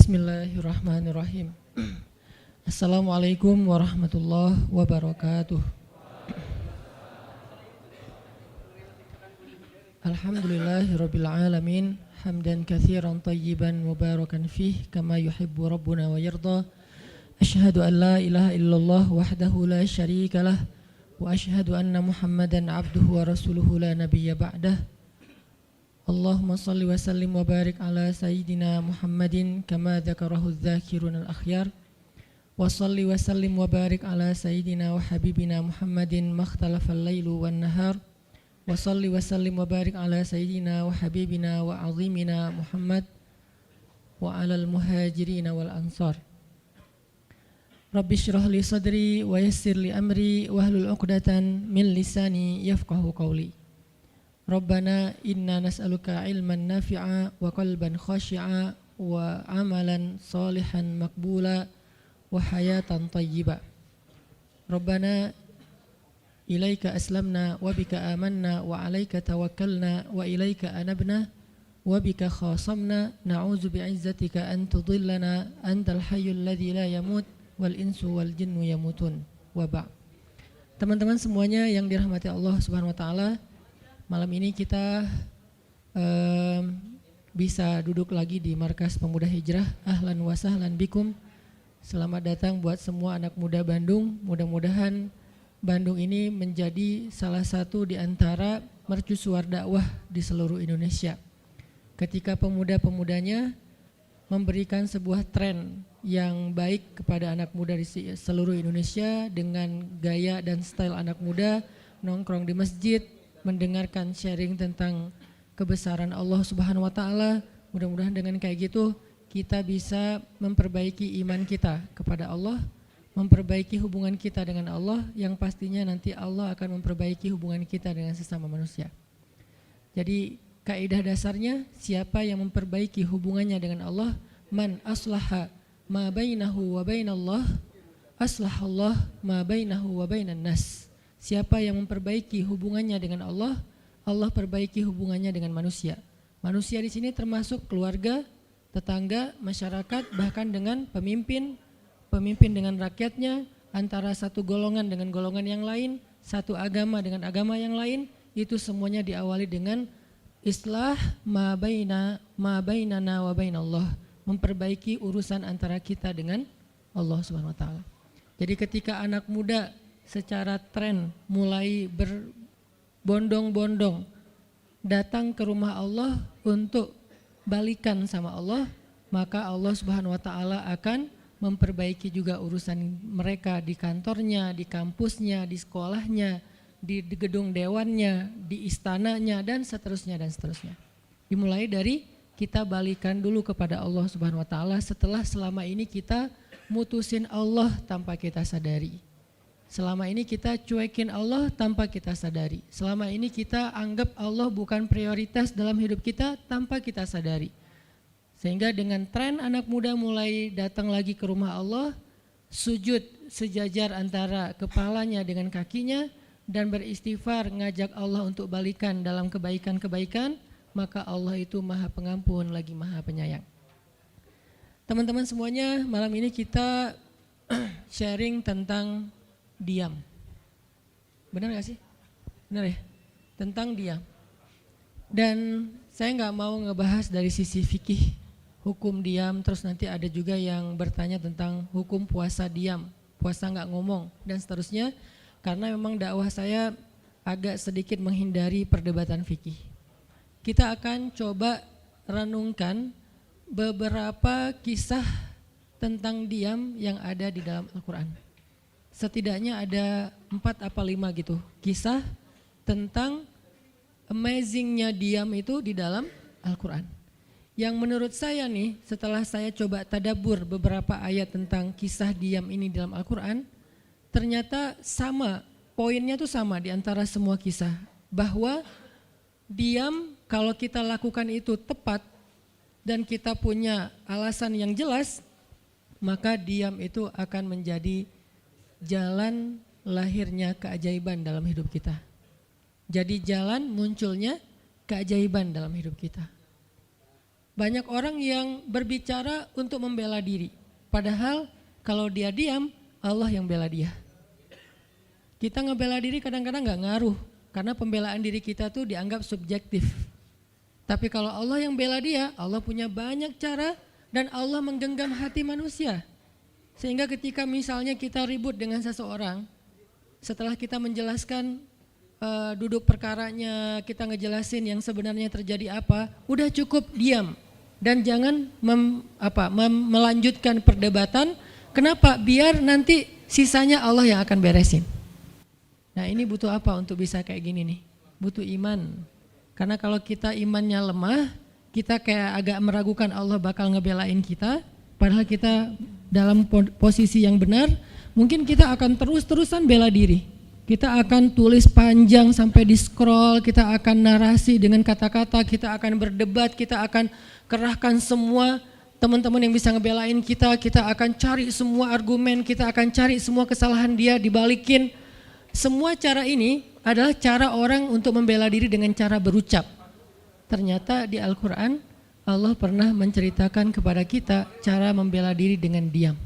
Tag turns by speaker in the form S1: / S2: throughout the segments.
S1: Bismillahirrahmanirrahim. Assalamualaikum warahmatullahi wabarakatuh. Alhamdulillahirabbil alamin, hamdan katsiran tayyiban mubarakan fih kama yuhibbu rabbuna wa yarda. Asyhadu an la ilaha illallah wahdahu la syarikalah wa asyhadu anna Muhammadan abduhu wa rasuluhu la nabiyya ba'dah. Allahumma salli wa sallim wa barik ala sayyidina Muhammadin kama dzakarahu dzakirun al-akhyar. Wa salli wa sallim wa barik ala sayyidina wa habibina Muhammadin makhtalafal lailu wan nahar. Wa salli wa sallim wa barik ala sayyidina wa habibina wa azimina Muhammad wa alal muhajirina wal ansar. Rabbi shrah li sadri wa yassir li amri wahlul 'uqdatan min lisani yafqahu qawli. Rabbana inna nas'aluka ilman nafi'a wa qalban khashi'a wa amalan salihan maqbula wa hayatan tayyiba. Rabbana ilaika aslamna wa bika amanna wa alaika tawakkalna wa ilaika anabna wa bika khasamna na'udzu bi'izzatika an tudillana antal hayyul ladzi la yamut wal insu wal jinnu yamutun wa ba'. Teman-teman semuanya yang dirahmati Allah Subhanahu wa taala, malam ini kita bisa duduk lagi di Markas Pemuda Hijrah. Ahlan wa sahlan bikum. Selamat datang buat semua anak muda Bandung. Mudah-mudahan Bandung ini menjadi salah satu di antara mercusuar dakwah di seluruh Indonesia. Ketika pemuda-pemudanya memberikan sebuah tren yang baik kepada anak muda di seluruh Indonesia dengan gaya dan style anak muda, nongkrong di masjid, mendengarkan sharing tentang kebesaran Allah Subhanahu wa taala. Mudah-mudahan dengan kayak gitu kita bisa memperbaiki iman kita kepada Allah, memperbaiki hubungan kita dengan Allah, yang pastinya nanti Allah akan memperbaiki hubungan kita dengan sesama manusia. Jadi kaidah dasarnya, siapa yang memperbaiki hubungannya dengan Allah, man aslaha ma bainahu wa bainallah aslahallah ma bainahu wa bainan nas. Siapa yang memperbaiki hubungannya dengan Allah, Allah perbaiki hubungannya dengan manusia. Manusia di sini termasuk keluarga, tetangga, masyarakat, bahkan dengan pemimpin dengan rakyatnya, antara satu golongan dengan golongan yang lain, satu agama dengan agama yang lain, itu semuanya diawali dengan islah ma bainana wa bainallah, memperbaiki urusan antara kita dengan Allah Subhanahu wa taala. Jadi ketika anak muda secara tren mulai berbondong-bondong datang ke rumah Allah untuk balikan sama Allah, maka Allah Subhanahu wa taala akan memperbaiki juga urusan mereka di kantornya, di kampusnya, di sekolahnya, di gedung dewannya, di istananya, dan seterusnya dan seterusnya. Dimulai dari kita balikan dulu kepada Allah Subhanahu wa taala setelah selama ini kita mutusin Allah tanpa kita sadari. Selama ini kita cuekin Allah tanpa kita sadari. Selama ini kita anggap Allah bukan prioritas dalam hidup kita tanpa kita sadari. Sehingga dengan tren anak muda mulai datang lagi ke rumah Allah, sujud sejajar antara kepalanya dengan kakinya, dan beristighfar ngajak Allah untuk balikan dalam kebaikan-kebaikan, maka Allah itu Maha Pengampun lagi Maha Penyayang. Teman-teman semuanya, malam ini kita sharing tentang diam. Benar gak sih? Benar ya? Tentang diam. Dan saya gak mau ngebahas dari sisi fikih, hukum diam, terus nanti ada juga yang bertanya tentang hukum puasa diam, puasa gak ngomong, dan seterusnya. Karena memang dakwah saya agak sedikit menghindari perdebatan fikih. Kita akan coba renungkan beberapa kisah tentang diam yang ada di dalam Al-Quran. Setidaknya ada 4 apa 5 gitu kisah tentang amazingnya diam itu di dalam Al-Quran. Yang menurut saya nih, setelah saya coba tadabbur beberapa ayat tentang kisah diam ini dalam Al-Quran, ternyata sama, poinnya tuh sama di antara semua kisah. Bahwa diam kalau kita lakukan itu tepat dan kita punya alasan yang jelas, maka diam itu akan menjadi jalan lahirnya keajaiban dalam hidup kita. Jadi jalan munculnya keajaiban dalam hidup kita. Banyak orang yang berbicara untuk membela diri. Padahal kalau dia diam, Allah yang bela dia. Kita ngebela diri kadang-kadang gak ngaruh. Karena pembelaan diri kita tuh dianggap subjektif. Tapi kalau Allah yang bela dia, Allah punya banyak cara dan Allah menggenggam hati manusia. Sehingga ketika misalnya kita ribut dengan seseorang, setelah kita menjelaskan duduk perkaranya, kita ngejelasin yang sebenarnya terjadi apa, udah cukup diam. Dan jangan melanjutkan perdebatan. Kenapa? Biar nanti sisanya Allah yang akan beresin. Nah ini butuh apa untuk bisa kayak gini nih? Butuh iman. Karena kalau kita imannya lemah, kita kayak agak meragukan Allah bakal ngebelain kita. Padahal kita dalam posisi yang benar, mungkin kita akan terus-terusan bela diri. Kita akan tulis panjang sampai di scroll, kita akan narasi dengan kata-kata, kita akan berdebat, kita akan kerahkan semua teman-teman yang bisa ngebelain kita akan cari semua argumen, kita akan cari semua kesalahan dia dibalikin. Semua cara ini adalah cara orang untuk membela diri dengan cara berucap. Ternyata di Al-Quran Allah pernah menceritakan kepada kita cara membela diri dengan diam.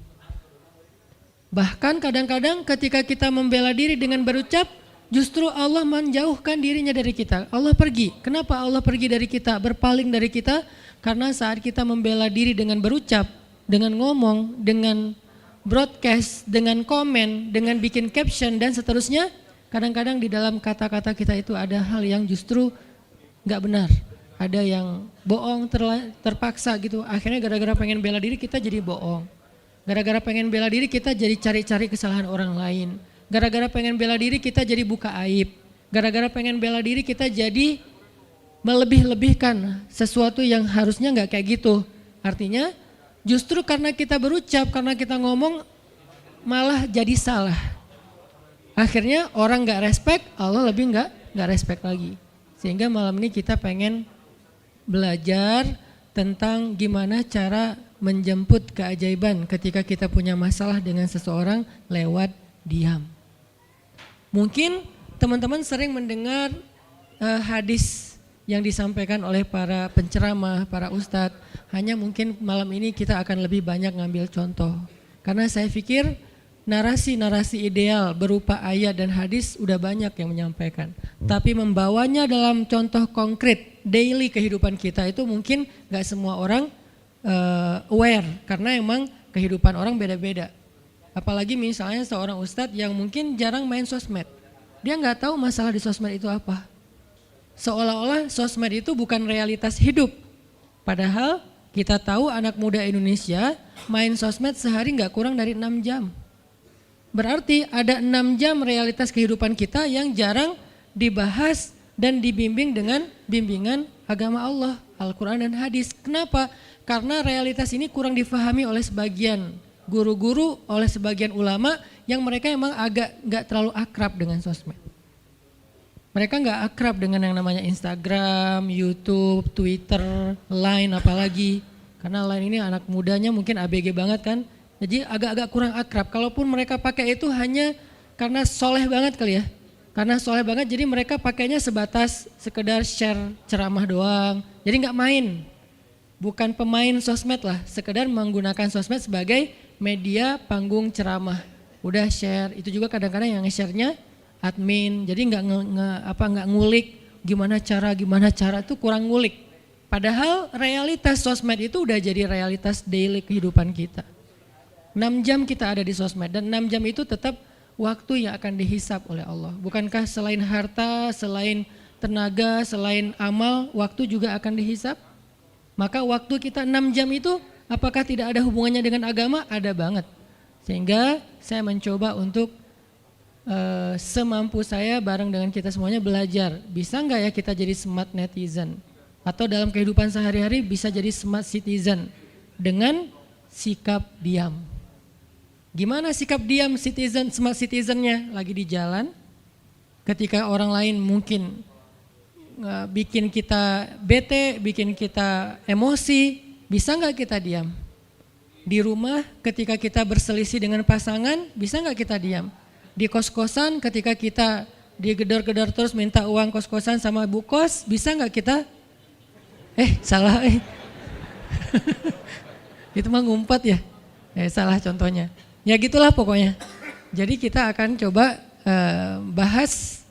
S1: Bahkan kadang-kadang ketika kita membela diri dengan berucap, justru Allah menjauhkan dirinya dari kita. Allah pergi. Kenapa Allah pergi dari kita, berpaling dari kita? Karena saat kita membela diri dengan berucap, dengan ngomong, dengan broadcast, dengan komen, dengan bikin caption dan seterusnya, kadang-kadang di dalam kata-kata kita itu ada hal yang justru gak benar. Ada yang bohong terpaksa gitu. Akhirnya gara-gara pengen bela diri kita jadi bohong. Gara-gara pengen bela diri kita jadi cari-cari kesalahan orang lain. Gara-gara pengen bela diri kita jadi buka aib. Gara-gara pengen bela diri kita jadi melebih-lebihkan sesuatu yang harusnya gak kayak gitu. Artinya justru karena kita berucap, karena kita ngomong malah jadi salah. Akhirnya orang gak respect, Allah lebih gak respect lagi. Sehingga malam ini kita pengen belajar tentang gimana cara menjemput keajaiban ketika kita punya masalah dengan seseorang lewat diam. Mungkin teman-teman sering mendengar hadis yang disampaikan oleh para penceramah, para ustadz. Hanya mungkin malam ini kita akan lebih banyak ngambil contoh. Karena saya pikir narasi-narasi ideal berupa ayat dan hadis udah banyak yang menyampaikan. Tapi membawanya dalam contoh konkret daily kehidupan kita itu mungkin gak semua orang aware. Karena emang kehidupan orang beda-beda. Apalagi misalnya seorang ustadz yang mungkin jarang main sosmed. Dia gak tahu masalah di sosmed itu apa. Seolah-olah sosmed itu bukan realitas hidup. Padahal kita tahu anak muda Indonesia main sosmed sehari gak kurang dari 6 jam. Berarti ada 6 jam realitas kehidupan kita yang jarang dibahas dan dibimbing dengan bimbingan agama Allah, Al-Quran dan hadis. Kenapa? Karena realitas ini kurang difahami oleh sebagian guru-guru, oleh sebagian ulama yang mereka emang agak gak terlalu akrab dengan sosmed. Mereka gak akrab dengan yang namanya Instagram, YouTube, Twitter, Line apalagi. Karena Line ini anak mudanya mungkin ABG banget kan. Jadi agak-agak kurang akrab. Kalaupun mereka pakai itu hanya karena soleh banget kali ya. Karena soleh banget jadi mereka pakainya sebatas sekedar share ceramah doang. Jadi gak main. Bukan pemain sosmed lah. Sekedar menggunakan sosmed sebagai media panggung ceramah. Udah share. Itu juga kadang-kadang yang nge-share-nya admin. Jadi gak ngulik gimana cara itu kurang ngulik. Padahal realitas sosmed itu udah jadi realitas daily kehidupan kita. 6 jam kita ada di sosmed dan 6 jam itu tetap waktu yang akan dihisap oleh Allah. Bukankah selain harta, selain tenaga, selain amal, waktu juga akan dihisap? Maka waktu kita 6 jam itu apakah tidak ada hubungannya dengan agama? Ada banget. Sehingga saya mencoba untuk semampu saya bareng dengan kita semuanya belajar. Bisa nggak ya kita jadi smart netizen? Atau dalam kehidupan sehari-hari bisa jadi smart citizen dengan sikap diam. Gimana sikap diam citizen, smart citizennya? Lagi di jalan, ketika orang lain mungkin bikin kita bete, bikin kita emosi, bisa nggak kita diam? Di rumah ketika kita berselisih dengan pasangan, bisa nggak kita diam? Di kos-kosan ketika kita digedor-gedor terus minta uang kos-kosan sama bu kos, bisa nggak kita? Itu mah ngumpet ya. Salah contohnya. Ya gitulah pokoknya. Jadi kita akan coba bahas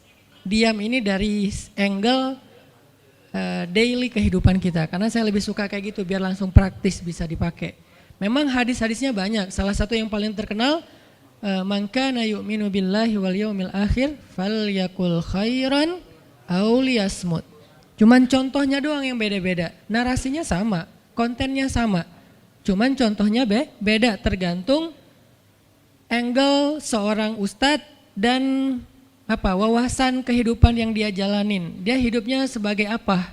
S1: diam ini dari angle daily kehidupan kita. Karena saya lebih suka kayak gitu biar langsung praktis bisa dipakai. Memang hadis-hadisnya banyak. Salah satu yang paling terkenal, man kana yu'minu billahi wal yaumil akhir falyakul khairan aw liyasmut. Cuman contohnya doang yang beda-beda. Narasinya sama, kontennya sama. Cuman contohnya beda tergantung angle seorang ustadz dan wawasan kehidupan yang dia jalanin. Dia hidupnya sebagai apa?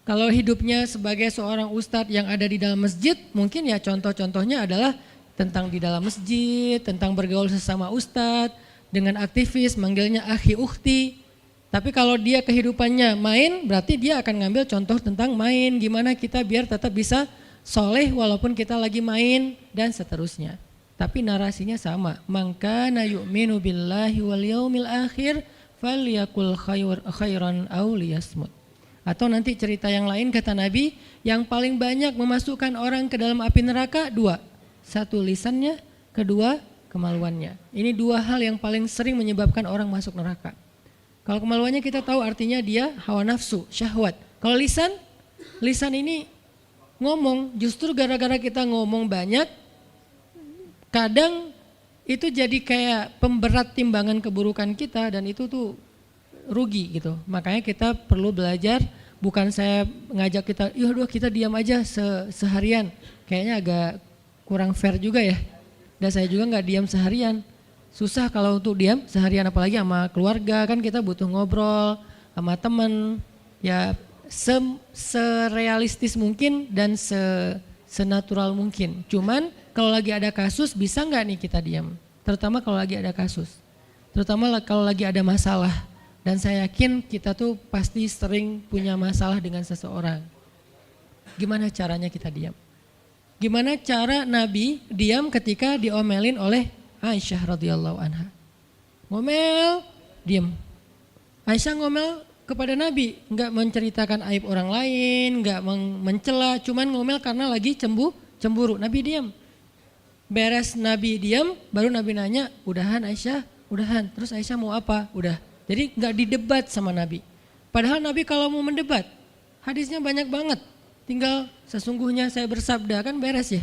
S1: Kalau hidupnya sebagai seorang ustadz yang ada di dalam masjid, mungkin ya contoh-contohnya adalah tentang di dalam masjid, tentang bergaul sesama ustadz, dengan aktivis manggilnya akhi ukhti. Tapi kalau dia kehidupannya main, berarti dia akan ngambil contoh tentang main. Gimana kita biar tetap bisa soleh walaupun kita lagi main dan seterusnya. Tapi narasinya sama. Man kana yu'minu billahi wal yaumil akhir falyakul khairan aw liyasmut. Atau nanti cerita yang lain kata Nabi, yang paling banyak memasukkan orang ke dalam api neraka dua. Satu lisannya, kedua kemaluannya. Ini dua hal yang paling sering menyebabkan orang masuk neraka. Kalau kemaluannya kita tahu artinya dia hawa nafsu, syahwat. Kalau lisan ini ngomong, justru gara-gara kita ngomong banyak, kadang itu jadi kayak pemberat timbangan keburukan kita dan itu tuh rugi gitu. Makanya kita perlu belajar, bukan saya ngajak kita, kita diam aja seharian. Kayaknya agak kurang fair juga ya. Dan saya juga gak diam seharian. Susah kalau untuk diam seharian, apalagi sama keluarga, kan kita butuh ngobrol sama teman. Ya serealistis mungkin dan senatural mungkin. Cuman kalau lagi ada kasus bisa nggak nih kita diam? Terutama kalau lagi ada kasus. Terutama kalau lagi ada masalah. Dan saya yakin kita tuh pasti sering punya masalah dengan seseorang. Gimana caranya kita diam? Gimana cara Nabi diam ketika diomelin oleh Aisyah radhiyallahu anha? Ngomel, diam. Aisyah ngomel kepada Nabi, nggak menceritakan aib orang lain, nggak mencela, cuman ngomel karena lagi cemburu. Nabi diam. Beres Nabi diam, baru Nabi nanya, udahan Aisyah? Udahan. Terus Aisyah mau apa? Udah. Jadi nggak didebat sama Nabi. Padahal Nabi kalau mau mendebat, hadisnya banyak banget. Tinggal sesungguhnya saya bersabda, kan beres ya.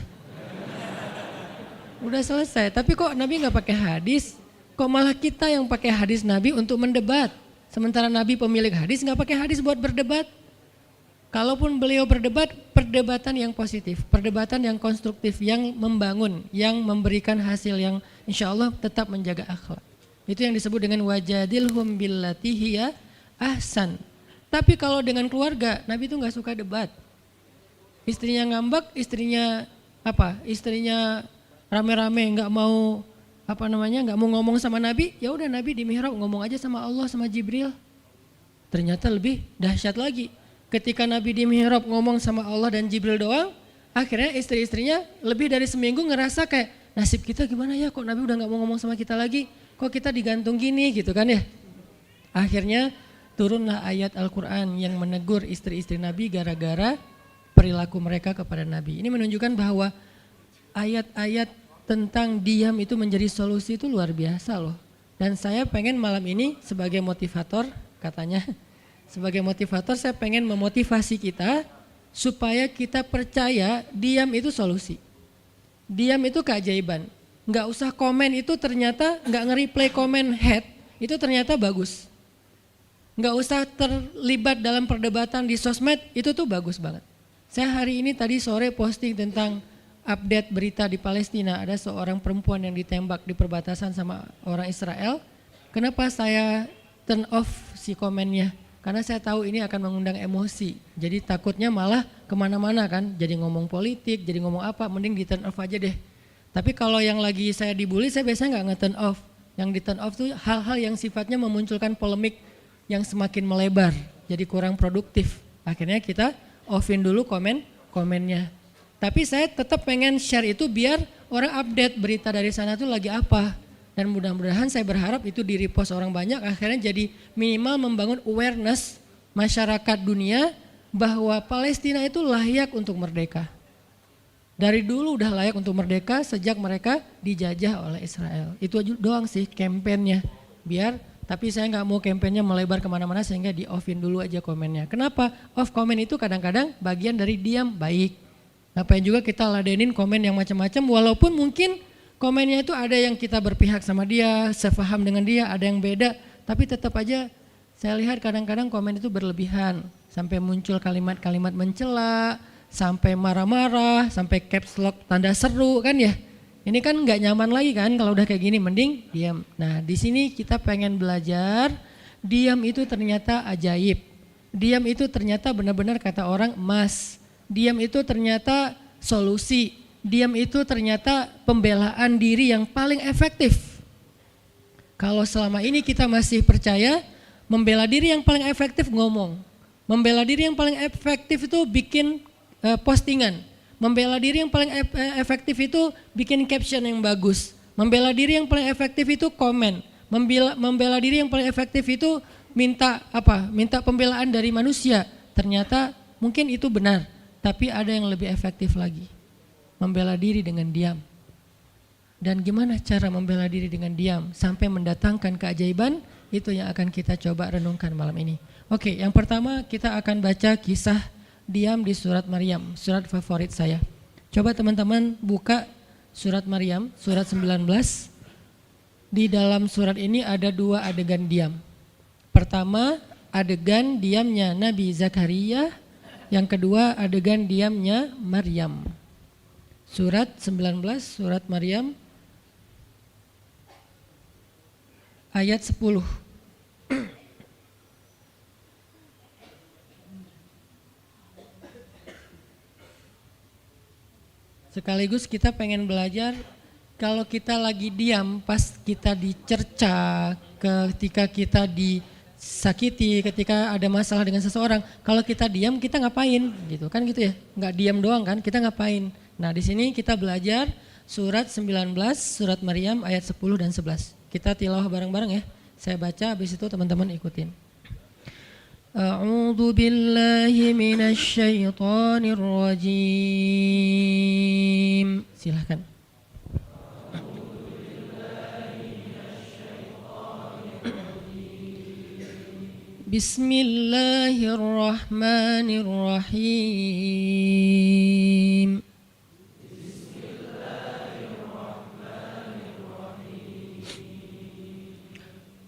S1: Udah selesai, tapi kok Nabi nggak pakai hadis? Kok malah kita yang pakai hadis Nabi untuk mendebat? Sementara Nabi pemilik hadis nggak pakai hadis buat berdebat. Kalaupun beliau berdebat, perdebatan yang positif, perdebatan yang konstruktif, yang membangun, yang memberikan hasil yang insya Allah tetap menjaga akhlak. Itu yang disebut dengan wajadilhum billati hiya ahsan. Tapi kalau dengan keluarga, Nabi itu nggak suka debat. Istrinya ngambek, istrinya rame-rame nggak mau nggak mau ngomong sama Nabi, ya udah Nabi di mihrab ngomong aja sama Allah sama Jibril. Ternyata lebih dahsyat lagi. Ketika Nabi di mihrab ngomong sama Allah dan Jibril doang, akhirnya istri-istrinya lebih dari seminggu ngerasa kayak nasib kita gimana ya, kok Nabi udah nggak mau ngomong sama kita lagi, kok kita digantung gini gitu kan ya. Akhirnya turunlah ayat Al-Quran yang menegur istri-istri Nabi gara-gara perilaku mereka kepada Nabi. Ini menunjukkan bahwa ayat-ayat tentang diam itu menjadi solusi itu luar biasa loh. Dan saya pengen malam ini sebagai motivator, katanya sebagai motivator saya pengen memotivasi kita supaya kita percaya diam itu solusi. Diam itu keajaiban. Nggak usah komen itu ternyata, nggak nge-replay komen head itu ternyata bagus. Nggak usah terlibat dalam perdebatan di sosmed itu tuh bagus banget. Saya hari ini tadi sore posting tentang update berita di Palestina, ada seorang perempuan yang ditembak di perbatasan sama orang Israel. Kenapa saya turn off si komennya? Karena saya tahu ini akan mengundang emosi. Jadi takutnya malah kemana-mana kan, jadi ngomong politik, jadi ngomong apa, mending di turn off aja deh. Tapi kalau yang lagi saya dibully, saya biasanya nggak nge-turn off. Yang di turn off tuh hal-hal yang sifatnya memunculkan polemik yang semakin melebar, jadi kurang produktif. Akhirnya kita offin dulu komennya. Tapi saya tetap pengen share itu biar orang update berita dari sana tuh lagi apa. Dan mudah-mudahan saya berharap itu di repost orang banyak, akhirnya jadi minimal membangun awareness masyarakat dunia bahwa Palestina itu layak untuk merdeka. Dari dulu udah layak untuk merdeka sejak mereka dijajah oleh Israel. Itu aja doang sih kampanyenya. Tapi saya nggak mau kampanyenya melebar kemana-mana sehingga di offin dulu aja komennya. Kenapa? Off komen itu kadang-kadang bagian dari diam baik. Ngapain juga kita ladenin komen yang macam-macam walaupun mungkin komennya itu ada yang kita berpihak sama dia, sepaham dengan dia, ada yang beda. Tapi tetap aja saya lihat kadang-kadang komen itu berlebihan. Sampai muncul kalimat-kalimat mencela, sampai marah-marah, sampai caps lock tanda seru kan ya. Ini kan nggak nyaman lagi kan kalau udah kayak gini, mending diam. Nah di sini kita pengen belajar, diam itu ternyata ajaib. Diam itu ternyata benar-benar kata orang emas. Diam itu ternyata solusi. Diam itu ternyata pembelaan diri yang paling efektif. Kalau selama ini kita masih percaya membela diri yang paling efektif ngomong. Membela diri yang paling efektif itu bikin postingan. Membela diri yang paling efektif itu bikin caption yang bagus. Membela diri yang paling efektif itu komen. Membela diri yang paling efektif itu minta pembelaan dari manusia. Ternyata mungkin itu benar, tapi ada yang lebih efektif lagi. Membela diri dengan diam. Dan gimana cara membela diri dengan diam sampai mendatangkan keajaiban? Itu yang akan kita coba renungkan malam ini. Oke, yang pertama kita akan baca kisah diam di surat Maryam, surat favorit saya. Coba teman-teman buka surat Maryam, surat 19. Di dalam surat ini ada 2 adegan diam. Pertama, adegan diamnya Nabi Zakaria. Yang kedua, adegan diamnya Maryam. Surat 19, surat Maryam, ayat 10. Sekaligus kita pengen belajar kalau kita lagi diam pas kita dicerca, ketika kita disakiti, ketika ada masalah dengan seseorang, kalau kita diam kita ngapain gitu kan gitu ya, nggak diam doang kan, kita ngapain. Nah di sini kita belajar surat 19, surat Maryam ayat 10 dan 11. Kita tilawah bareng-bareng ya, saya baca habis itu teman-teman ikutin. A'udzu billahi minasy syaithanir rajim. Silakan. Bismillahirrahmanirrahim.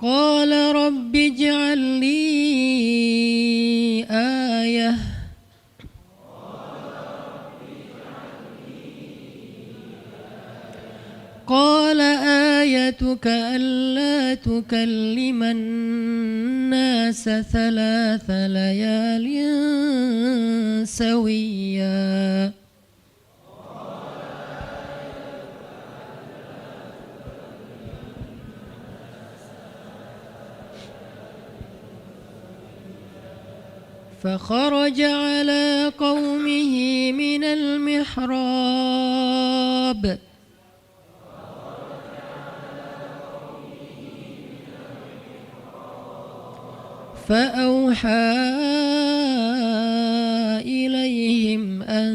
S1: Qala rabbi ij'al li ayah. Qala ayatuka alla tukalliman nasa thalatha layalin sawiyya. فخرج على قومه من المحراب فأوحى إليهم أن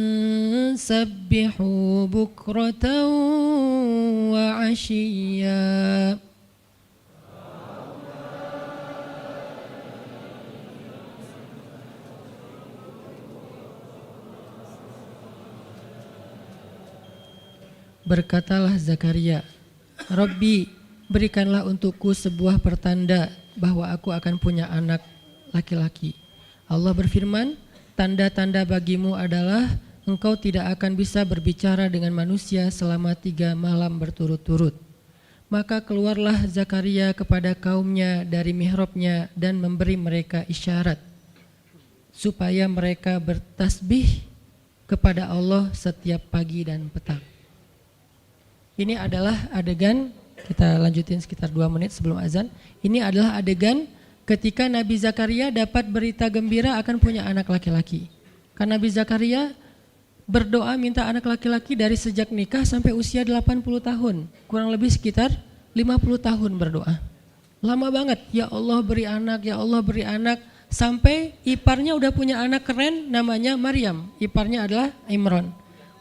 S1: سبحوا بكرة وعشيا. Berkatalah Zakaria, Rabbi, berikanlah untukku sebuah pertanda bahwa aku akan punya anak laki-laki. Allah berfirman, tanda-tanda bagimu adalah engkau tidak akan bisa berbicara dengan manusia selama 3 malam berturut-turut. Maka keluarlah Zakaria kepada kaumnya dari mihrabnya dan memberi mereka isyarat supaya mereka bertasbih kepada Allah setiap pagi dan petang. Ini adalah adegan, kita lanjutin sekitar 2 menit sebelum azan. Ini adalah adegan ketika Nabi Zakaria dapat berita gembira akan punya anak laki-laki. Karena Nabi Zakaria berdoa minta anak laki-laki dari sejak nikah sampai usia 80 tahun. Kurang lebih sekitar 50 tahun berdoa. Lama banget, ya Allah beri anak, ya Allah beri anak. Sampai iparnya udah punya anak keren namanya Maryam, iparnya adalah Imran.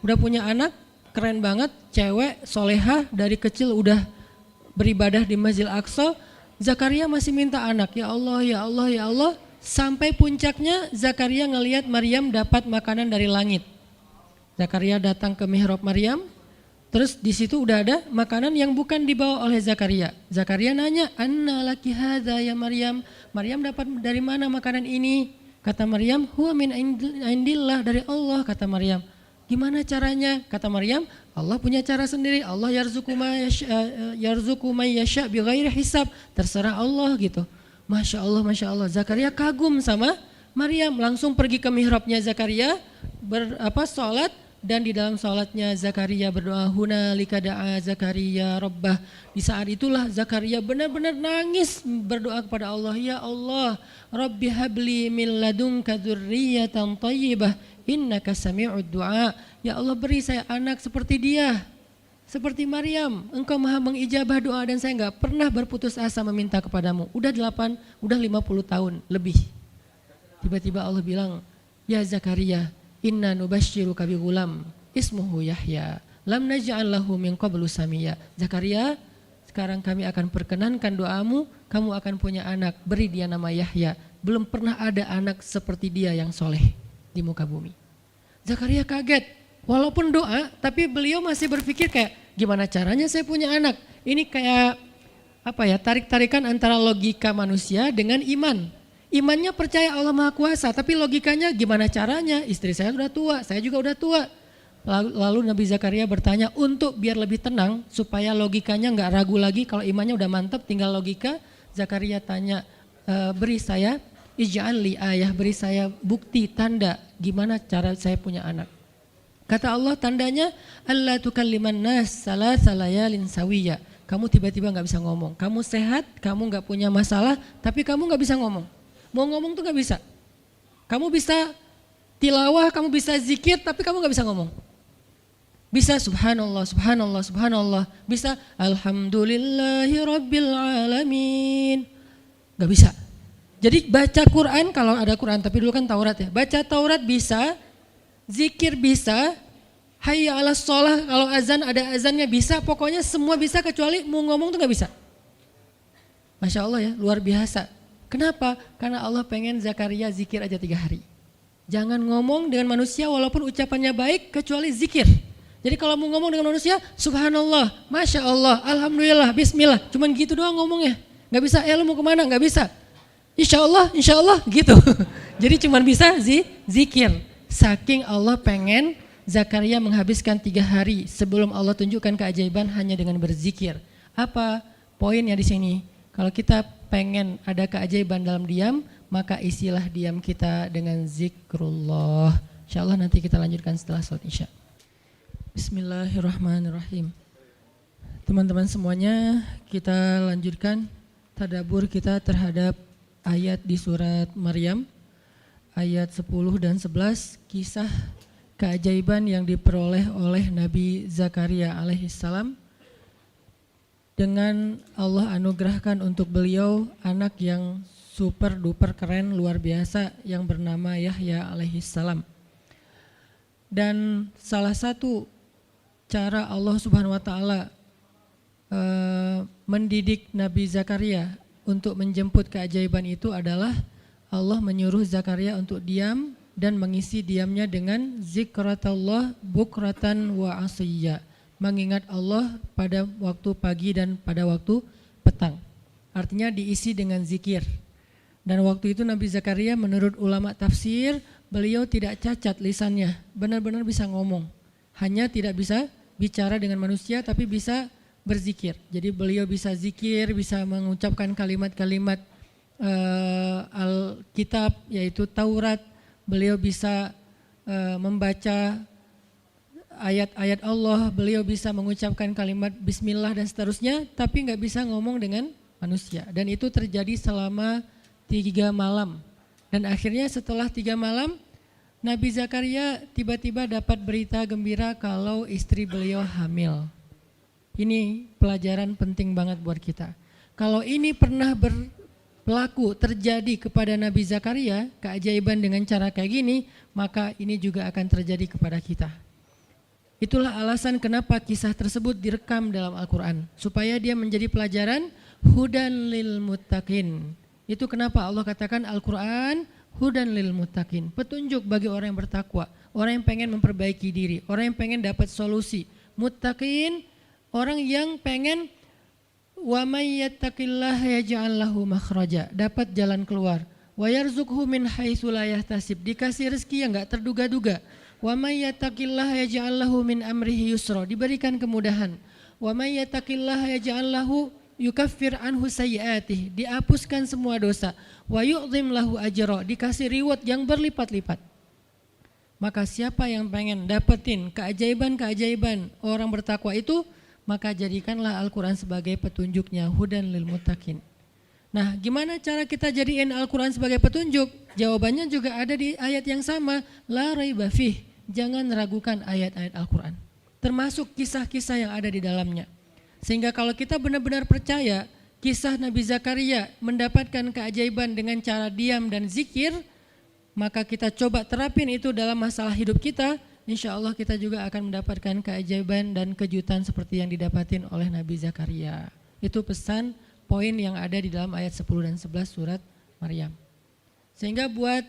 S1: udah punya anak, keren banget, cewek, solehah, dari kecil udah beribadah di Masjidil Aqsa. Zakaria masih minta anak, ya Allah, ya Allah, ya Allah. Sampai puncaknya Zakaria ngelihat Maryam dapat makanan dari langit. Zakaria datang ke mihrab Maryam, terus di situ udah ada makanan yang bukan dibawa oleh Zakaria. Zakaria nanya, "Anna laki hadza ya Maryam?" Maryam dapat dari mana makanan ini? Kata Maryam, "Huwa min indillah, dari Allah." Kata Maryam. Gimana caranya? Kata Maryam, Allah punya cara sendiri. Allah yarzuqu may yasha bighairi hisab. Terserah Allah gitu. Masya Allah, Masya Allah. Zakaria kagum sama Maryam, langsung pergi ke mihrabnya Zakaria, sholat, dan di dalam sholatnya Zakaria berdoa, hunalika da'a Zakaria rabbah. Di saat itulah Zakaria benar-benar nangis berdoa kepada Allah, ya Allah, Rabbi habli min ladunka dzurriyyatan thayyibah innaka sami'ud du'a. Ya Allah, beri saya anak seperti dia, seperti Maryam. Engkau maha mengijabah doa dan saya enggak pernah berputus asa meminta kepadamu. Udah 50 tahun lebih. Tiba-tiba Allah bilang, ya Zakaria, inna nubasyiruka bi ghulam ismuhu Yahya lam naj'al lahu min qablu samiyya. Zakaria, sekarang kami akan perkenankan doamu, kamu akan punya anak, beri dia nama Yahya. Belum pernah ada anak seperti dia yang soleh di muka bumi. Zakaria kaget, walaupun doa, tapi beliau masih berpikir kayak, gimana caranya saya punya anak? Ini kayak tarik-tarikan antara logika manusia dengan iman. Imannya percaya Allah Maha Kuasa, tapi logikanya gimana caranya? Istri saya sudah tua, saya juga udah tua. Lalu Nabi Zakaria bertanya untuk biar lebih tenang, supaya logikanya nggak ragu lagi. Kalau imannya udah mantap, tinggal logika. Zakaria tanya, beri saya ij'al li ayah, beri saya bukti, tanda, gimana cara saya punya anak. Kata Allah, tandanya alla tukalliman nas salasa layalin sawiyya. Kamu tiba-tiba nggak bisa ngomong. Kamu sehat, kamu nggak punya masalah, tapi kamu nggak bisa ngomong. Mau ngomong tuh gak bisa. Kamu bisa tilawah, kamu bisa zikir, tapi kamu gak bisa ngomong. Bisa subhanallah, subhanallah, subhanallah. Bisa alhamdulillahi rabbil alamin. Gak bisa. Jadi baca Quran, kalau ada Quran, tapi dulu kan Taurat ya. Baca Taurat bisa, zikir bisa, hayya ala sholah, kalau azan ada azannya bisa. Pokoknya semua bisa kecuali mau ngomong tuh gak bisa. Masya Allah ya, luar biasa. Kenapa? Karena Allah pengen Zakaria zikir aja 3 hari. Jangan ngomong dengan manusia walaupun ucapannya baik kecuali zikir. Jadi kalau mau ngomong dengan manusia, subhanallah, masya Allah, alhamdulillah, bismillah. Cuman gitu doang ngomongnya. Gak bisa, lu mau kemana? Gak bisa. Insya Allah gitu. Jadi cuman bisa zikir. Saking Allah pengen Zakaria menghabiskan 3 hari sebelum Allah tunjukkan keajaiban hanya dengan berzikir. Apa poinnya di sini? Kalau kita pengen ada keajaiban dalam diam, maka isilah diam kita dengan zikrullah. InsyaAllah nanti kita lanjutkan setelah salat isya. Bismillahirrahmanirrahim. Teman-teman semuanya, kita lanjutkan tadabbur kita terhadap ayat di surat Maryam, ayat 10 dan 11, kisah keajaiban yang diperoleh oleh Nabi Zakaria alaihissalam. Dengan Allah anugerahkan untuk beliau anak yang super duper keren luar biasa yang bernama Yahya alaihissalam. Dan salah satu cara Allah Subhanahu wa taala mendidik Nabi Zakaria untuk menjemput keajaiban itu adalah Allah menyuruh Zakaria untuk diam dan mengisi diamnya dengan zikratullah bukratan wa asiyya. Mengingat Allah pada waktu pagi dan pada waktu petang. Artinya diisi dengan zikir. Dan waktu itu Nabi Zakaria menurut ulama tafsir, beliau tidak cacat lisannya, benar-benar bisa ngomong. Hanya tidak bisa bicara dengan manusia tapi bisa berzikir. Jadi beliau bisa zikir, bisa mengucapkan kalimat-kalimat Alkitab yaitu Taurat. Beliau bisa membaca ayat-ayat Allah, beliau bisa mengucapkan kalimat bismillah dan seterusnya, tapi nggak bisa ngomong dengan manusia. Dan itu terjadi selama 3 malam. Dan akhirnya setelah 3 malam, Nabi Zakaria tiba-tiba dapat berita gembira kalau istri beliau hamil. Ini pelajaran penting banget buat kita. Kalau ini pernah berlaku terjadi kepada Nabi Zakaria, keajaiban dengan cara kayak gini, maka ini juga akan terjadi kepada kita. Itulah alasan kenapa kisah tersebut direkam dalam Al-Quran, supaya dia menjadi pelajaran hudan lil muttaqin. Itu kenapa Allah katakan Al-Quran hudan lil muttaqin, petunjuk bagi orang yang bertakwa, orang yang pengen memperbaiki diri, orang yang pengen dapat solusi. Muttaqin, orang yang pengen wa may yattaqillaha yaj'al lahu makhraja, dapat jalan keluar. Wa yarzuqhu min haitsu la yahtasib, dikasih rezeki yang enggak terduga-duga. Wa may yattaqillaha yaj'al lahu min amrihi yusra, diberikan kemudahan. Wa may yattaqillaha yaj'al lahu yukaffir anhu sayyi'atihi, dihapuskan semua dosa. Wa yu'dhim lahu ajra, dikasih reward yang berlipat-lipat. Maka siapa yang pengen dapetin keajaiban-keajaiban orang bertakwa itu, maka jadikanlah Al-Quran sebagai petunjuknya, hudan lil muttaqin. Nah, gimana cara kita jadiin Al-Quran sebagai petunjuk? Jawabannya juga ada di ayat yang sama, la raiba fih, jangan ragukan ayat-ayat Al-Quran, termasuk kisah-kisah yang ada di dalamnya. Sehingga kalau kita benar-benar percaya kisah Nabi Zakaria mendapatkan keajaiban dengan cara diam dan zikir, maka kita coba terapin itu dalam masalah hidup kita, insya Allah kita juga akan mendapatkan keajaiban dan kejutan seperti yang didapatin oleh Nabi Zakaria. Itu pesan poin yang ada di dalam ayat 10 dan 11 surat Maryam. Sehingga buat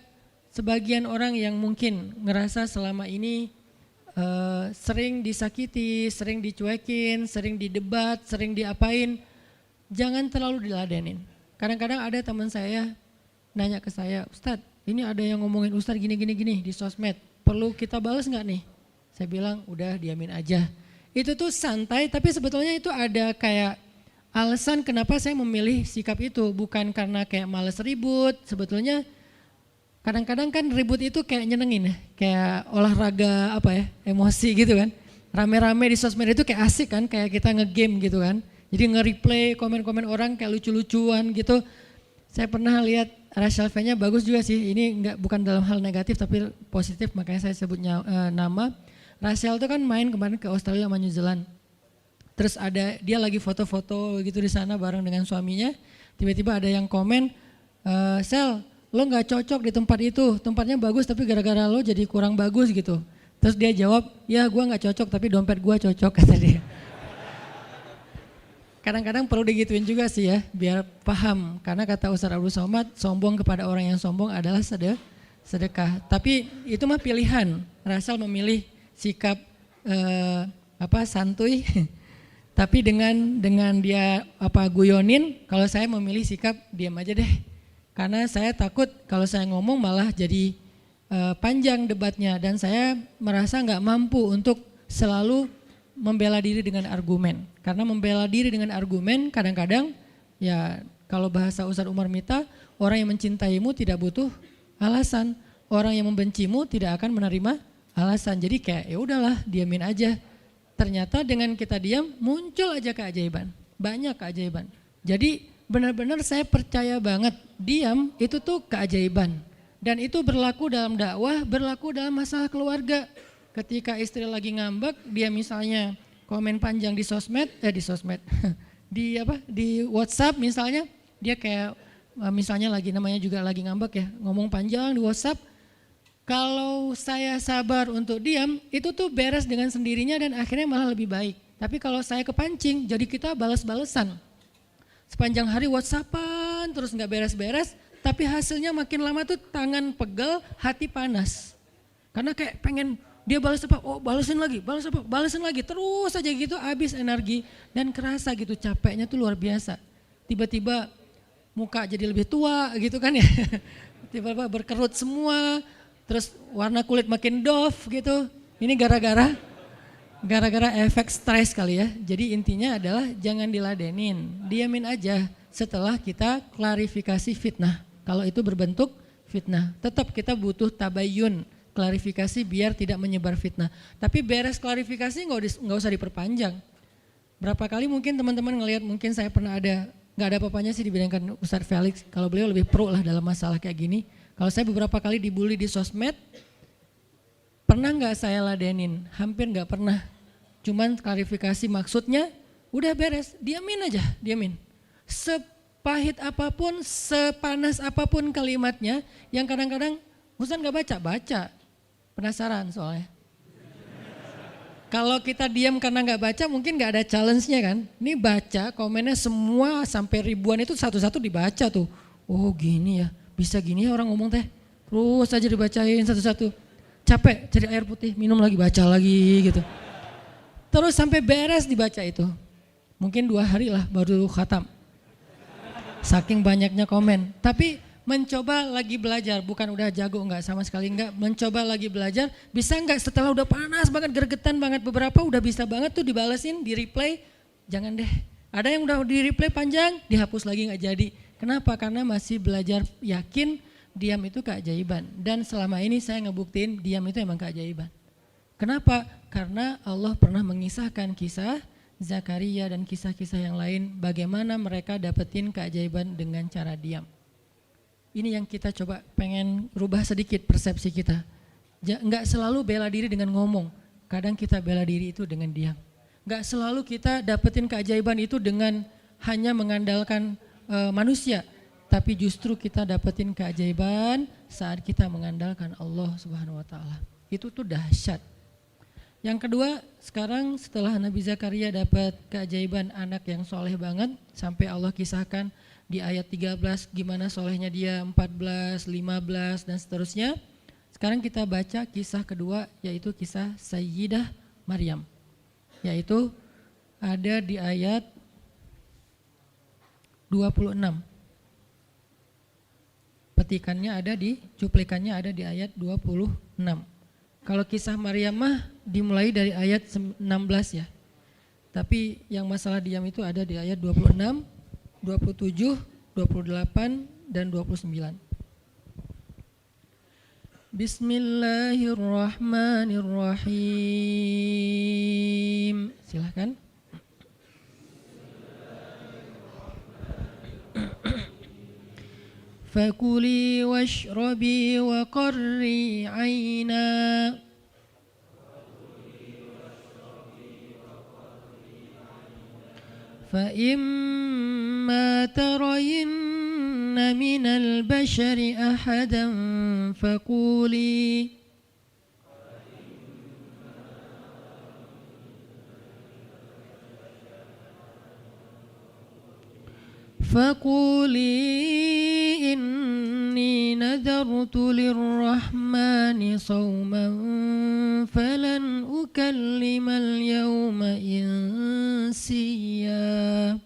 S1: sebagian orang yang mungkin ngerasa selama ini sering disakiti, sering dicuekin, sering didebat, sering diapain, jangan terlalu diladenin. Kadang-kadang ada teman saya nanya ke saya, Ustadz, ini ada yang ngomongin Ustadz gini di sosmed, perlu kita balas nggak nih? Saya bilang udah diamin aja. Itu tuh santai, tapi sebetulnya itu ada kayak alasan kenapa saya memilih sikap itu, bukan karena kayak males ribut. Sebetulnya kadang-kadang kan ribut itu kayak nyenengin ya, kayak olahraga apa ya, emosi gitu kan. Rame-rame di sosmed itu kayak asik kan, kayak kita ngegame gitu kan. Jadi nge-replay komen-komen orang kayak lucu-lucuan gitu. Saya pernah lihat Rachel V-nya bagus juga sih, ini bukan dalam hal negatif tapi positif, makanya saya sebutnya nama. Rachel itu kan main kemarin ke Australia sama New Zealand. Terus ada dia lagi foto-foto gitu di sana bareng dengan suaminya. Tiba-tiba ada yang komen, Sel, lo nggak cocok di tempat itu, tempatnya bagus tapi gara-gara lo jadi kurang bagus gitu. Terus dia jawab, ya gue nggak cocok tapi dompet gue cocok, kata dia. Kadang-kadang perlu digituin juga sih ya, biar paham. Karena kata Ustaz Abdul Somad, sombong kepada orang yang sombong adalah sedekah. Tapi itu mah pilihan. Rasal memilih sikap santuy. Tapi dengan dia guyonin, kalau saya memilih sikap diam aja deh. Karena saya takut kalau saya ngomong malah jadi panjang debatnya, dan saya merasa nggak mampu untuk selalu membela diri dengan argumen. Karena membela diri dengan argumen kadang-kadang ya kalau bahasa Ustadz Umar Mita, orang yang mencintaimu tidak butuh alasan, orang yang membencimu tidak akan menerima alasan. Jadi kayak ya udahlah, diamin aja. Ternyata dengan kita diam muncul aja keajaiban, banyak keajaiban. Jadi benar-benar saya percaya banget diam itu tuh keajaiban. Dan itu berlaku dalam dakwah, berlaku dalam masalah keluarga. Ketika istri lagi ngambek, dia misalnya komen panjang di sosmed, di WhatsApp misalnya, dia kayak misalnya namanya juga lagi ngambek ya, ngomong panjang di WhatsApp. Kalau saya sabar untuk diam, itu tuh beres dengan sendirinya dan akhirnya malah lebih baik. Tapi kalau saya kepancing, jadi kita balas-balesan. Sepanjang hari WhatsAppan terus nggak beres-beres, tapi hasilnya makin lama tuh tangan pegel, hati panas. Karena kayak pengen dia balas apa, oh balesin lagi, balas apa, balesin lagi, terus aja gitu habis energi dan kerasa gitu capeknya tuh luar biasa. Tiba-tiba muka jadi lebih tua gitu kan ya, tiba-tiba berkerut semua, terus warna kulit makin doff gitu. Ini gara-gara efek stres kali ya. Jadi intinya adalah jangan diladenin, diamin aja setelah kita klarifikasi fitnah. Kalau itu berbentuk fitnah, tetap kita butuh tabayun, klarifikasi biar tidak menyebar fitnah. Tapi beres klarifikasi nggak usah diperpanjang. Berapa kali mungkin teman-teman ngelihat, mungkin saya pernah nggak ada apa-apanya sih dibandingkan Ustadz Felix. Kalau beliau lebih pro lah dalam masalah kayak gini. Kalau saya beberapa kali dibully di sosmed, pernah nggak saya ladenin? Hampir nggak pernah. Cuman klarifikasi maksudnya, udah beres, diamin aja, diamin. Sepahit apapun, sepanas apapun kalimatnya, yang kadang-kadang Ustadz nggak baca. Penasaran soalnya. Kalau kita diam karena nggak baca mungkin nggak ada challenge-nya kan. Ini baca komennya semua sampai ribuan itu satu-satu dibaca tuh. Oh gini ya, bisa gini ya orang ngomong teh. Terus aja dibacain satu-satu. Capek cari air putih, minum lagi, baca lagi gitu. Terus sampai beres dibaca itu. Mungkin 2 hari lah baru khatam. Saking banyaknya komen. Tapi mencoba lagi belajar, bukan udah jago enggak, sama sekali enggak. Mencoba lagi belajar, bisa enggak setelah udah panas banget, gergetan banget beberapa udah bisa banget tuh dibalesin, di replay. Jangan deh, ada yang udah di replay panjang, dihapus lagi enggak jadi. Kenapa? Karena masih belajar yakin diam itu keajaiban. Dan selama ini saya ngebuktiin diam itu emang keajaiban. Kenapa? Karena Allah pernah mengisahkan kisah Zakaria dan kisah-kisah yang lain, bagaimana mereka dapetin keajaiban dengan cara diam. Ini yang kita coba pengen rubah sedikit persepsi kita. Enggak selalu bela diri dengan ngomong, kadang kita bela diri itu dengan diam. Enggak selalu kita dapetin keajaiban itu dengan hanya mengandalkan manusia, tapi justru kita dapetin keajaiban saat kita mengandalkan Allah Subhanahu wa taala. Itu tuh dahsyat. Yang kedua, sekarang setelah Nabi Zakaria dapat keajaiban anak yang soleh banget, sampai Allah kisahkan di ayat 13 gimana solehnya dia, 14, 15 dan seterusnya. Sekarang kita baca kisah kedua, yaitu kisah Sayyidah Maryam. Yaitu ada di ayat 26. Petikannya ada cuplikannya ada di ayat 26. Kalau kisah Maryam mah dimulai dari ayat 16 ya. Tapi yang masalah diam itu ada di ayat 26, 27, 28 dan 29. Bismillahirrahmanirrahim. Silakan. Fakuli washrabi wa qarri 'aina فإما ترين من البشر أحدا فقولي إني نذرت للرحمن صوما فلن أكلم اليوم إنسيا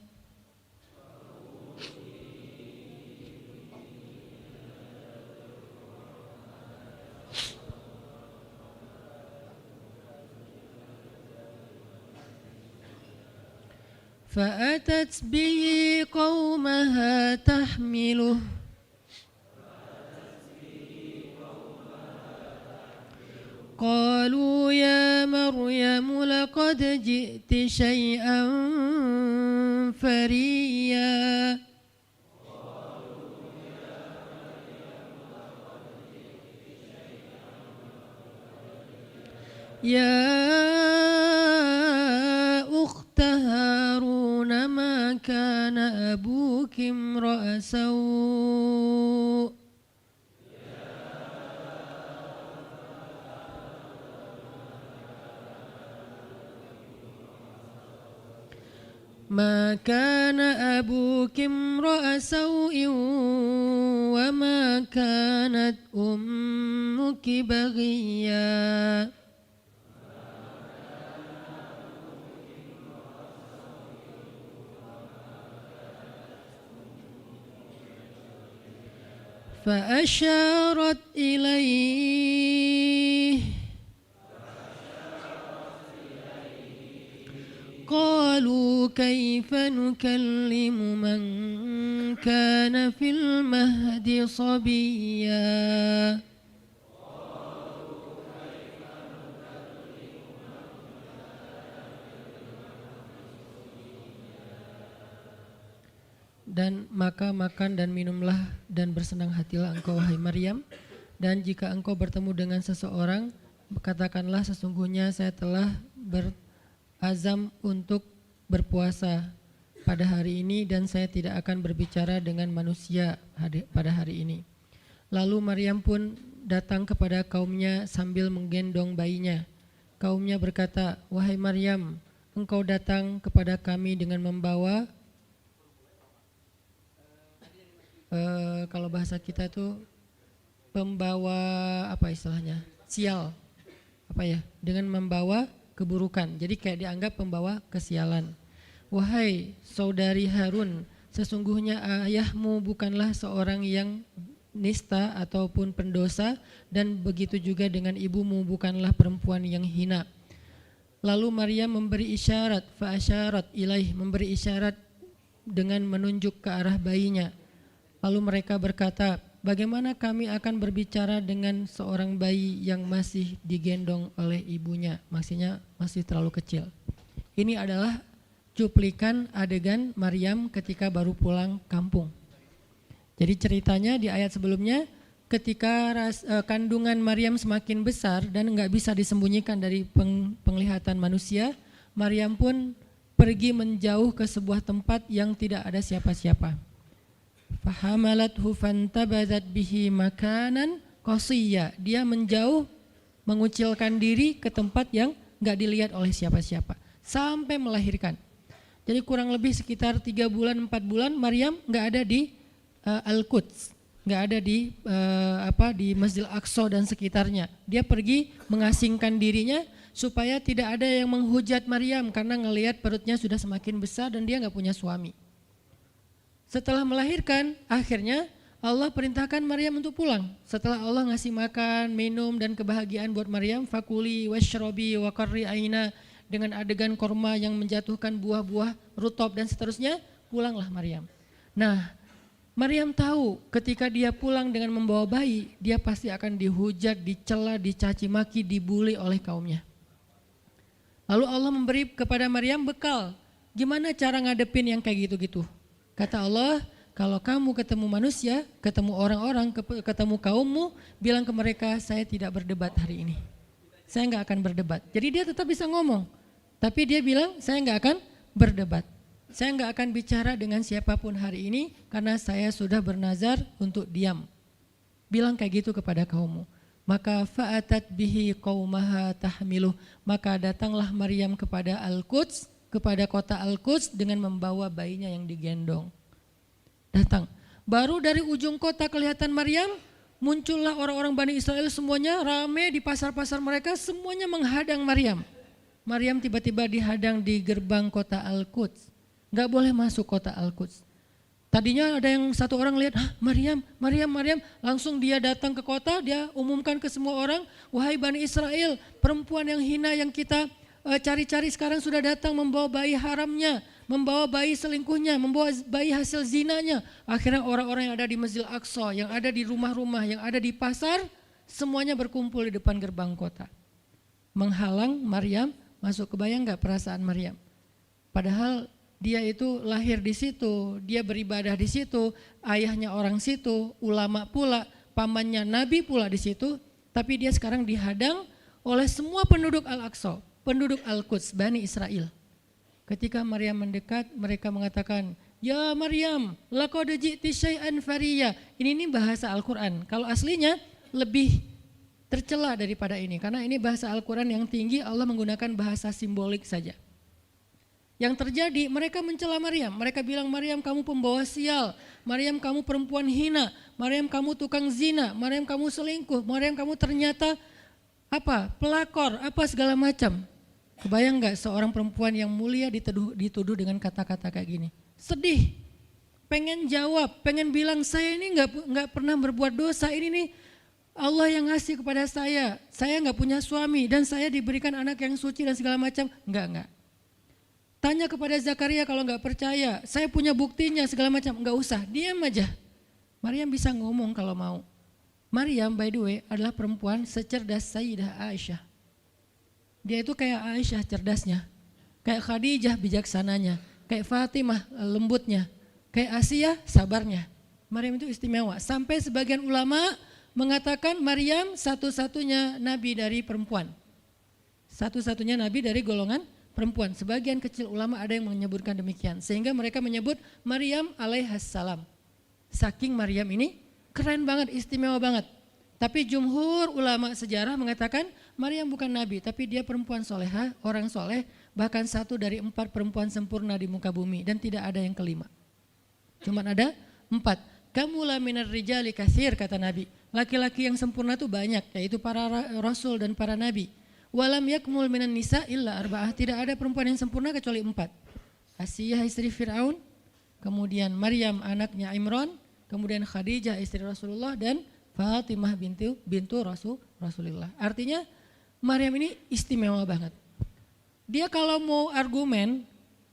S1: فأتت به قومها تحمله قالوا يا مريم لقد جئت شيئا فريا يا أخت هارون ما كان أبوك امرأ سوء ما كان أبوك امرأ سوء وما كانت أمك بغيا فأشارت إليه قالوا كيف نكلم من كان في المهد صبيا Dan maka makan dan minumlah dan bersenang hatilah engkau wahai Maryam. Dan jika engkau bertemu dengan seseorang, katakanlah sesungguhnya saya telah berazam untuk berpuasa pada hari ini dan saya tidak akan berbicara dengan manusia pada hari ini. Lalu Maryam pun datang kepada kaumnya sambil menggendong bayinya. kaumnya berkata, "Wahai Maryam, engkau datang kepada kami dengan membawa," kalau bahasa kita tuh pembawa apa istilahnya? Sial. Apa ya? Dengan membawa keburukan. Jadi kayak dianggap pembawa kesialan. "Wahai saudari Harun, sesungguhnya ayahmu bukanlah seorang yang nista ataupun pendosa, dan begitu juga dengan ibumu bukanlah perempuan yang hina." Lalu Maryam memberi isyarat, fa'asyarat ilaih, memberi isyarat dengan menunjuk ke arah bayinya. Lalu mereka berkata, "Bagaimana kami akan berbicara dengan seorang bayi yang masih digendong oleh ibunya?" Maksudnya masih terlalu kecil. Ini adalah cuplikan adegan Maryam ketika baru pulang kampung. Jadi ceritanya di ayat sebelumnya, ketika kandungan Maryam semakin besar dan enggak bisa disembunyikan dari penglihatan manusia, Maryam pun pergi menjauh ke sebuah tempat yang tidak ada siapa-siapa. Fahamalathu fantabadat bihi makanan qasiyya. Dia menjauh, mengucilkan diri ke tempat yang enggak dilihat oleh siapa-siapa sampai melahirkan. Jadi kurang lebih sekitar 3 bulan 4 bulan Maryam enggak ada di Al-Quds, enggak ada di di Masjidil Aqsa dan sekitarnya. Dia pergi mengasingkan dirinya supaya tidak ada yang menghujat Maryam karena ngelihat perutnya sudah semakin besar dan dia enggak punya suami. Setelah melahirkan, akhirnya Allah perintahkan Maryam untuk pulang. Setelah Allah ngasih makan, minum dan kebahagiaan buat Maryam, fakuli washrobi wa qarri aina, dengan adegan korma yang menjatuhkan buah-buah rutop dan seterusnya, pulanglah Maryam. Nah, Maryam tahu ketika dia pulang dengan membawa bayi, dia pasti akan dihujat, dicela, dicaci maki, dibully oleh kaumnya. Lalu Allah memberi kepada Maryam bekal. Gimana cara ngadepin yang kayak gitu-gitu? Kata Allah, kalau kamu ketemu manusia, ketemu orang-orang, ketemu kaummu, bilang ke mereka, saya tidak berdebat hari ini. Saya enggak akan berdebat. Jadi dia tetap bisa ngomong. Tapi dia bilang, saya enggak akan berdebat. Saya enggak akan bicara dengan siapapun hari ini karena saya sudah bernazar untuk diam. Bilang kayak gitu kepada kaummu. Maka fa'atat bihi qaumaha tahmiluh. Maka datanglah Maryam kepada Al-Quds, kepada kota Al-Quds dengan membawa bayinya yang digendong. Datang. Baru dari ujung kota kelihatan Maryam, muncullah orang-orang Bani Israel semuanya rame di pasar-pasar mereka, semuanya menghadang Maryam. Maryam tiba-tiba dihadang di gerbang kota Al-Quds. Gak boleh masuk kota Al-Quds. Tadinya ada yang satu orang lihat, Maryam, langsung dia datang ke kota, dia umumkan ke semua orang, wahai Bani Israel, perempuan yang hina yang kita cari-cari sekarang sudah datang membawa bayi haramnya, membawa bayi selingkuhnya, membawa bayi hasil zinanya. Akhirnya orang-orang yang ada di Masjidil Aqsa, yang ada di rumah-rumah, yang ada di pasar, semuanya berkumpul di depan gerbang kota. Menghalang Maryam masuk. Kebayang gak perasaan Maryam? Padahal dia itu lahir di situ, dia beribadah di situ, ayahnya orang situ, ulama pula, pamannya Nabi pula di situ, tapi dia sekarang dihadang oleh semua penduduk Al-Aqsa, penduduk Al-Quds, Bani Israel. Ketika Maryam mendekat, mereka mengatakan, "Ya Maryam, laqad ji'ti syai'an fariya." Ini bahasa Al-Quran. Kalau aslinya lebih tercela daripada ini, karena ini bahasa Al-Quran yang tinggi, Allah menggunakan bahasa simbolik saja. Yang terjadi, mereka mencela Maryam. Mereka bilang, Maryam kamu pembawa sial, Maryam kamu perempuan hina, Maryam kamu tukang zina, Maryam kamu selingkuh, Maryam kamu ternyata pelakor, segala macam. Kebayang gak seorang perempuan yang mulia dituduh dengan kata-kata kayak gini? Sedih, pengen jawab, pengen bilang saya ini gak pernah berbuat dosa, ini nih Allah yang ngasih kepada saya gak punya suami dan saya diberikan anak yang suci dan segala macam. Enggak. Tanya kepada Zakaria kalau gak percaya, saya punya buktinya segala macam, enggak usah, diam aja. Maryam bisa ngomong kalau mau. Maryam by the way adalah perempuan secerdas Sayyidah Aisyah. Dia itu kayak Aisyah cerdasnya, kayak Khadijah bijaksananya, kayak Fatimah lembutnya, kayak Asia sabarnya. Maryam itu istimewa. Sampai sebagian ulama mengatakan Maryam satu-satunya nabi dari perempuan. Satu-satunya nabi dari golongan perempuan. Sebagian kecil ulama ada yang menyebutkan demikian. Sehingga mereka menyebut Maryam alaihassalam. Saking Maryam ini keren banget, istimewa banget. Tapi jumhur ulama sejarah mengatakan Maryam bukan nabi, tapi dia perempuan soleha, orang soleh, bahkan satu dari 4 perempuan sempurna di muka bumi dan tidak ada yang kelima. Cuman ada 4. Kamula minar rijali katsir, kata Nabi. Laki-laki yang sempurna itu banyak, yaitu para rasul dan para nabi. Walam yakmul minan nisa illa arba'ah, tidak ada perempuan yang sempurna kecuali 4. Asiyah istri Fir'aun, kemudian Maryam anaknya Imran, kemudian Khadijah istri Rasulullah, dan Fatimah bintu Rasulullah. Artinya Maryam ini istimewa banget. Dia kalau mau argumen,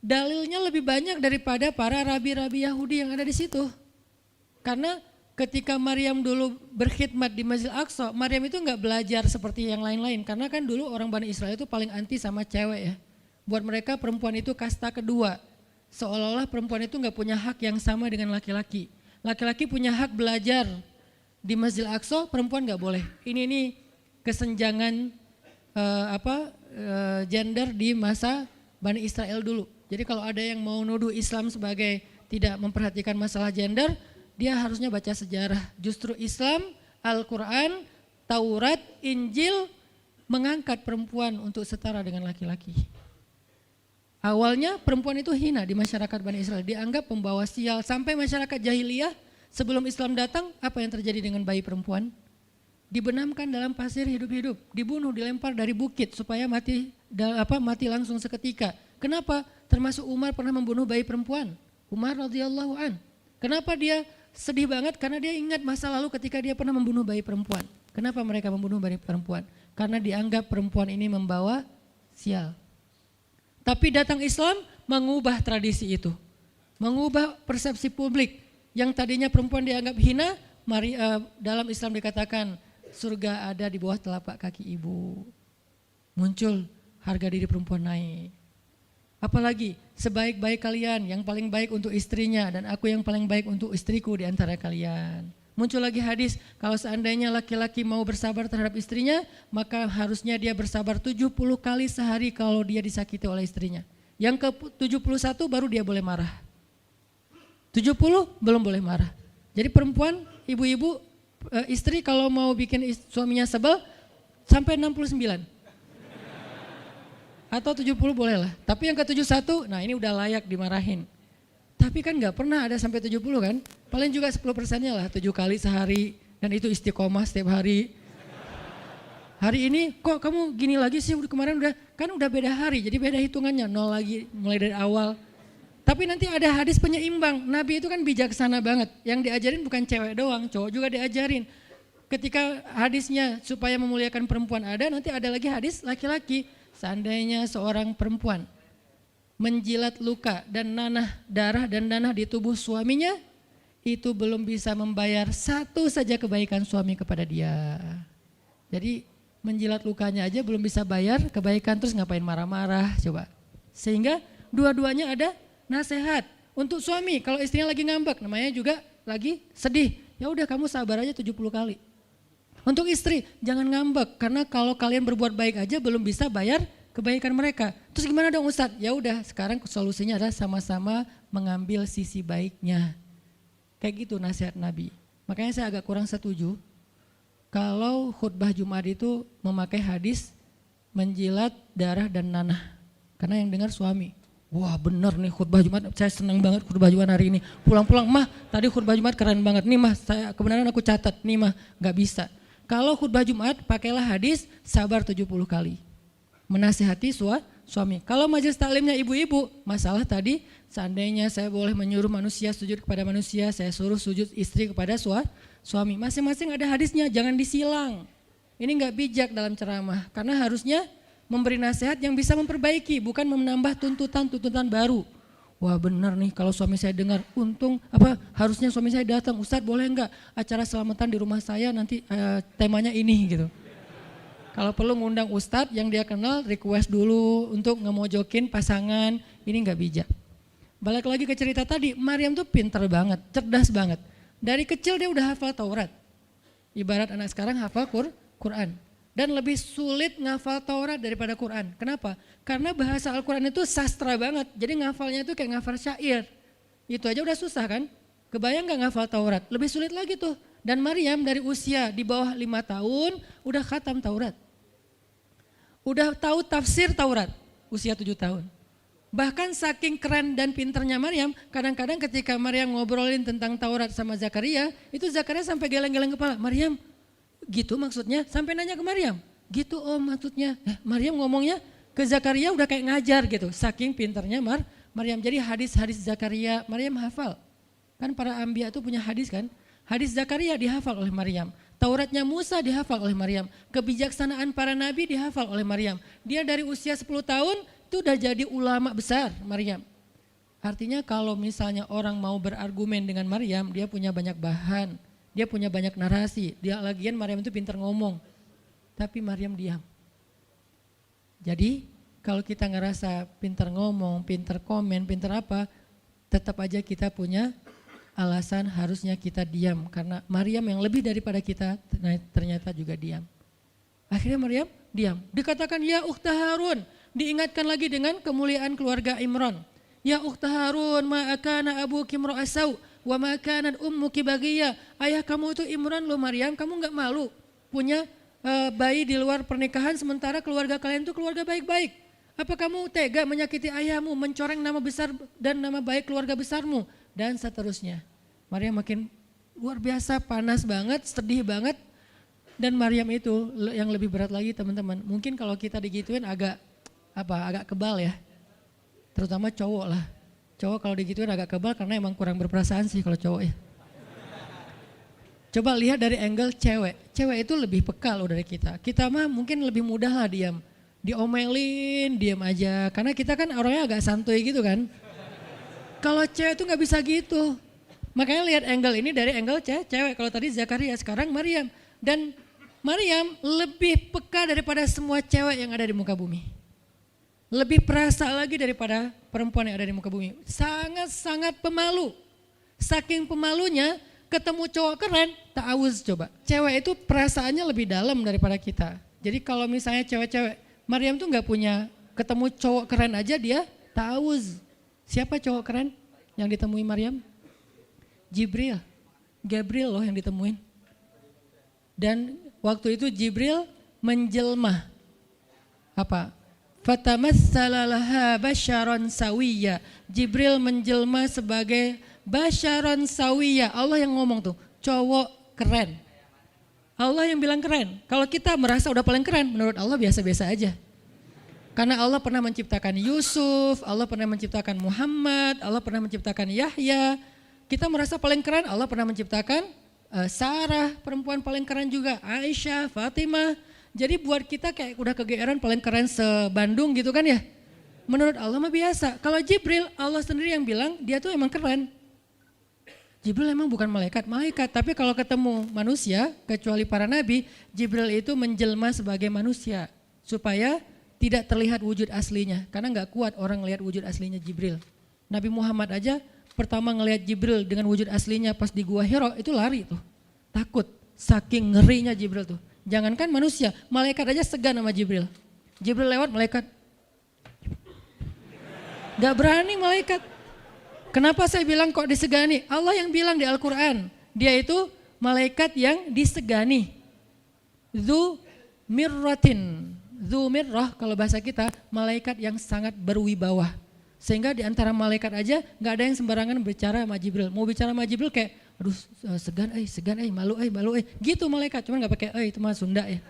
S1: dalilnya lebih banyak daripada para rabi-rabi Yahudi yang ada di situ. Karena ketika Maryam dulu berkhidmat di Masjid Aqsa, Maryam itu enggak belajar seperti yang lain-lain. Karena kan dulu orang Bani Israel itu paling anti sama cewek ya. Buat mereka perempuan itu kasta kedua. Seolah-olah perempuan itu enggak punya hak yang sama dengan laki-laki. Laki-laki punya hak belajar di Masjid Aqsa, perempuan enggak boleh. Ini kesenjangan gender di masa Bani Israel dulu. Jadi kalau ada yang mau nuduh Islam sebagai tidak memperhatikan masalah gender, dia harusnya baca sejarah. Justru Islam, Al-Quran, Taurat, Injil mengangkat perempuan untuk setara dengan laki-laki. Awalnya perempuan itu hina di masyarakat Bani Israel, dianggap pembawa sial. Sampai masyarakat jahiliyah sebelum Islam datang, apa yang terjadi dengan bayi perempuan? Dibenamkan dalam pasir hidup-hidup, dibunuh, dilempar dari bukit supaya mati langsung seketika. Kenapa? Termasuk Umar pernah membunuh bayi perempuan. Umar radhiyallahu an. Kenapa dia sedih banget? Karena dia ingat masa lalu ketika dia pernah membunuh bayi perempuan. Kenapa mereka membunuh bayi perempuan? Karena dianggap perempuan ini membawa sial. Tapi datang Islam mengubah tradisi itu. Mengubah persepsi publik. Yang tadinya perempuan dianggap hina, dalam Islam dikatakan surga ada di bawah telapak kaki ibu. Muncul harga diri perempuan naik. Apalagi sebaik-baik kalian yang paling baik untuk istrinya dan aku yang paling baik untuk istriku di antara kalian. Muncul lagi hadis, kalau seandainya laki-laki mau bersabar terhadap istrinya, maka harusnya dia bersabar 70 kali sehari kalau dia disakiti oleh istrinya. Yang ke-71 baru dia boleh marah. 70 belum boleh marah. Jadi perempuan, ibu-ibu, istri kalau mau bikin suaminya sebel sampai 69. Atau 70 boleh lah. Tapi yang ke-71, nah ini udah layak dimarahin. Tapi kan gak pernah ada sampai 70 kan. Paling juga 10%-nya lah, 7 kali sehari. Dan itu istiqomah setiap hari. Hari ini kok kamu gini lagi sih, kemarin udah beda hari. Jadi beda hitungannya, 0 lagi mulai dari awal. Tapi nanti ada hadis penyeimbang. Nabi itu kan bijaksana banget. Yang diajarin bukan cewek doang, cowok juga diajarin. Ketika hadisnya supaya memuliakan perempuan ada, nanti ada lagi hadis laki-laki. Seandainya seorang perempuan menjilat luka dan darah dan nanah di tubuh suaminya, itu belum bisa membayar satu saja kebaikan suami kepada dia. Jadi menjilat lukanya aja belum bisa bayar kebaikan, terus ngapain marah-marah coba. Sehingga dua-duanya ada nasihat untuk suami. Kalau istrinya lagi ngambek, namanya juga lagi sedih, ya udah kamu sabar aja 70 kali. Untuk istri, jangan ngambek, karena kalau kalian berbuat baik aja belum bisa bayar kebaikan mereka. Terus gimana dong Ustadz? Ya udah, sekarang solusinya adalah sama-sama mengambil sisi baiknya. Kayak gitu nasihat Nabi. Makanya saya agak kurang setuju kalau khutbah Jumat itu memakai hadis menjilat darah dan nanah. Karena yang dengar suami. Wah benar nih khutbah Jumat, saya senang banget khutbah Jumat hari ini. Pulang-pulang, mah tadi khutbah Jumat keren banget. Nih mah, kebenaran aku catat, nih mah gak bisa. Kalau khutbah Jumat pakailah hadis sabar 70 kali. Menasihati suami. Kalau majelis taklimnya ibu-ibu, masalah tadi seandainya saya boleh menyuruh manusia sujud kepada manusia, saya suruh sujud istri kepada suami. Masing-masing ada hadisnya, jangan disilang. Ini gak bijak dalam ceramah, karena harusnya memberi nasihat yang bisa memperbaiki, bukan menambah tuntutan baru. Wah benar nih kalau suami saya dengar, harusnya suami saya datang, Ustadz boleh enggak acara selamatan di rumah saya nanti temanya ini gitu. Kalau perlu ngundang Ustadz yang dia kenal, request dulu untuk ngemojokin pasangan, ini enggak bijak. Balik lagi ke cerita tadi, Maryam tuh pintar banget, cerdas banget. Dari kecil dia udah hafal Taurat. Ibarat anak sekarang hafal Quran. Dan lebih sulit ngafal Taurat daripada Quran. Kenapa? Karena bahasa Al-Quran itu sastra banget. Jadi ngafalnya itu kayak ngafal syair. Itu aja udah susah kan? Kebayang gak ngafal Taurat? Lebih sulit lagi tuh. Dan Maryam dari usia di bawah 5 tahun udah khatam Taurat. udah tahu tafsir Taurat, usia 7 tahun. Bahkan saking keren dan pinternya Maryam, kadang-kadang ketika Maryam ngobrolin tentang Taurat sama Zakaria, itu Zakaria sampai geleng-geleng kepala. Maryam, gitu maksudnya? Sampai nanya ke Maryam, gitu om maksudnya. Maryam ngomongnya ke Zakaria udah kayak ngajar gitu, saking pinternya Maryam. Jadi hadis-hadis Zakaria, Maryam hafal. Kan para anbiya itu punya hadis kan? Hadis Zakaria dihafal oleh Maryam. Tauratnya Musa dihafal oleh Maryam. Kebijaksanaan para nabi dihafal oleh Maryam. Dia dari usia 10 tahun itu udah jadi ulama besar Maryam. Artinya kalau misalnya orang mau berargumen dengan Maryam, dia punya banyak bahan, dia punya banyak narasi. Dia lagian Maryam itu pintar ngomong. Tapi Maryam diam. Jadi kalau kita ngerasa pintar ngomong, pintar komen, pintar apa, tetap aja kita punya alasan harusnya kita diam. Karena Maryam yang lebih daripada kita ternyata juga diam. Akhirnya Maryam diam. Dikatakan ya ukhta Harun. Diingatkan lagi dengan kemuliaan keluarga Imran. Ya ukhta Harun ma akana abuki imra'asau wa ma kanat ummuki baghiya. Ayah kamu itu Imran loh Maryam, kamu enggak malu punya bayi di luar pernikahan sementara keluarga kalian itu keluarga baik-baik. Apa kamu tega menyakiti ayahmu, mencoreng nama besar dan nama baik keluarga besarmu dan seterusnya. Maryam makin luar biasa, panas banget, sedih banget. Dan Maryam itu yang lebih berat lagi teman-teman. Mungkin kalau kita digituin agak kebal ya. Terutama cowok lah. Cowok kalau digituin agak kebal karena emang kurang berperasaan sih kalau cowok ya. Coba lihat dari angle cewek. Cewek itu lebih peka loh dari kita. Kita mah mungkin lebih mudah lah diam. Diomelin, diam aja. Karena kita kan orangnya agak santuy gitu kan. Kalau cewek itu gak bisa gitu. Makanya lihat angle ini dari angle cewek. Kalau tadi Zakaria, sekarang Maryam. Dan Maryam lebih peka daripada semua cewek yang ada di muka bumi. Lebih perasa lagi daripada perempuan yang ada di muka bumi. Sangat-sangat pemalu. Saking pemalunya ketemu cowok keren, ta'awuz coba. Cewek itu perasaannya lebih dalam daripada kita. Jadi kalau misalnya cewek-cewek, Maryam tuh gak punya ketemu cowok keren aja dia ta'awuz. Siapa cowok keren yang ditemui Maryam? Jibril. Gabriel loh yang ditemuin. Dan waktu itu Jibril menjelma. Apa? Fatamassala laha basyaran sawiyya. Jibril menjelma sebagai basyaran sawiyya. Allah yang ngomong tuh, cowok keren. Allah yang bilang keren. Kalau kita merasa udah paling keren, menurut Allah biasa-biasa aja. Karena Allah pernah menciptakan Yusuf, Allah pernah menciptakan Muhammad, Allah pernah menciptakan Yahya. Kita merasa paling keren, Allah pernah menciptakan Sarah, perempuan paling keren juga, Aisyah, Fatimah. Jadi buat kita kayak udah kegeeran paling keren se-Bandung gitu kan ya. Menurut Allah mah biasa. Kalau Jibril, Allah sendiri yang bilang dia tuh emang keren. Jibril emang bukan malaikat, tapi kalau ketemu manusia, kecuali para nabi, Jibril itu menjelma sebagai manusia. Supaya tidak terlihat wujud aslinya. Karena gak kuat orang lihat wujud aslinya Jibril. Nabi Muhammad aja pertama ngelihat Jibril dengan wujud aslinya pas di Gua Hira itu lari tuh. Takut, saking ngerinya Jibril tuh. Jangankan manusia, malaikat aja segan sama Jibril. Jibril lewat malaikat. Gak berani malaikat. Kenapa saya bilang kok disegani? Allah yang bilang di Al-Quran. Dia itu malaikat yang disegani. Dzu mirratin. Dzu mirrah kalau bahasa kita malaikat yang sangat berwibawa. Sehingga di antara malaikat aja gak ada yang sembarangan bicara sama Jibril. Mau bicara sama Jibril kayak aduh segan malu gitu malaikat, cuman gak pakai itu mah Sunda ya.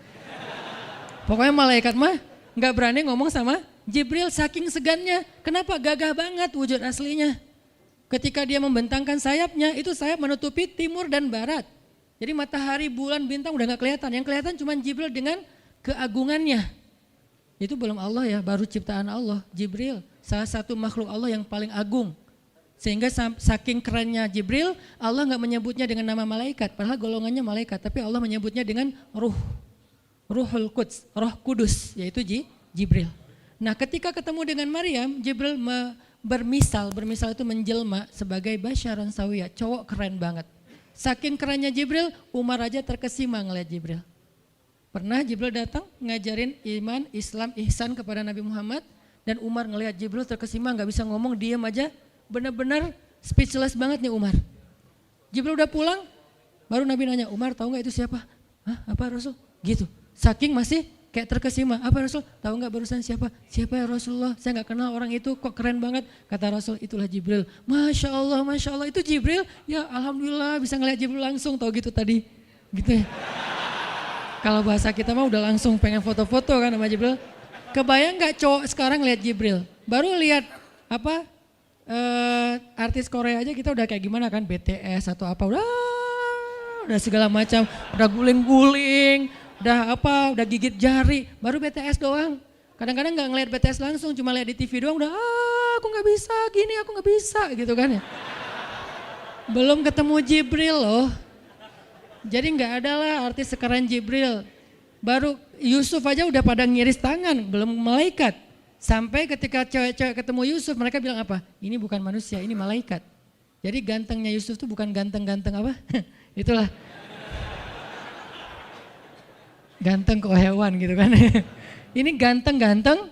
S1: Pokoknya malaikat mah gak berani ngomong sama Jibril saking segannya. Kenapa? Gagah banget wujud aslinya. Ketika dia membentangkan sayapnya, itu sayap menutupi timur dan barat. Jadi matahari, bulan, bintang udah gak kelihatan. Yang kelihatan cuma Jibril dengan keagungannya. Itu belum Allah ya, baru ciptaan Allah. Jibril salah satu makhluk Allah yang paling agung. Sehingga saking kerennya Jibril, Allah gak menyebutnya dengan nama malaikat. Padahal golongannya malaikat, tapi Allah menyebutnya dengan Ruhul Quds, Roh Kudus, yaitu Jibril. Nah ketika ketemu dengan Maryam, Jibril bermisal itu menjelma sebagai basyaran sawiyya, cowok keren banget. Saking kerennya Jibril, Umar aja terkesima ngeliat Jibril. Pernah Jibril datang ngajarin iman, Islam, ihsan kepada Nabi Muhammad, dan Umar ngeliat Jibril terkesima, gak bisa ngomong, diam aja. Benar-benar speechless banget nih Umar. Jibril udah pulang, baru Nabi nanya, Umar tahu gak itu siapa? Hah, apa Rasul? Gitu, saking masih kayak terkesima. Apa Rasul? Tahu nggak barusan siapa? Siapa ya Rasulullah? Saya nggak kenal orang itu, kok keren banget. Kata Rasul, itulah Jibril. Masya Allah, itu Jibril. Ya Alhamdulillah bisa ngeliat Jibril langsung, tahu gitu tadi. Gitu ya. Kalau bahasa kita mah udah langsung pengen foto-foto kan sama Jibril. Kebayang nggak cowok sekarang lihat Jibril? Baru lihat apa artis Korea aja kita udah kayak gimana kan, BTS atau apa, udah segala macam, udah guling-guling, udah gigit jari, baru BTS doang. Kadang-kadang nggak ngeliat BTS langsung, cuma lihat di TV doang udah aku nggak bisa gini, aku nggak bisa gitu kan ya. Belum ketemu Jibril loh. Jadi nggak ada lah artis sekeren Jibril. Baru Yusuf aja udah pada ngiris tangan, belum malaikat. Sampai ketika cewek-cewek ketemu Yusuf, mereka bilang apa? Ini bukan manusia, ini malaikat. Jadi gantengnya Yusuf tuh bukan ganteng-ganteng apa? Itulah. Ganteng kok hewan gitu kan. Ini ganteng-ganteng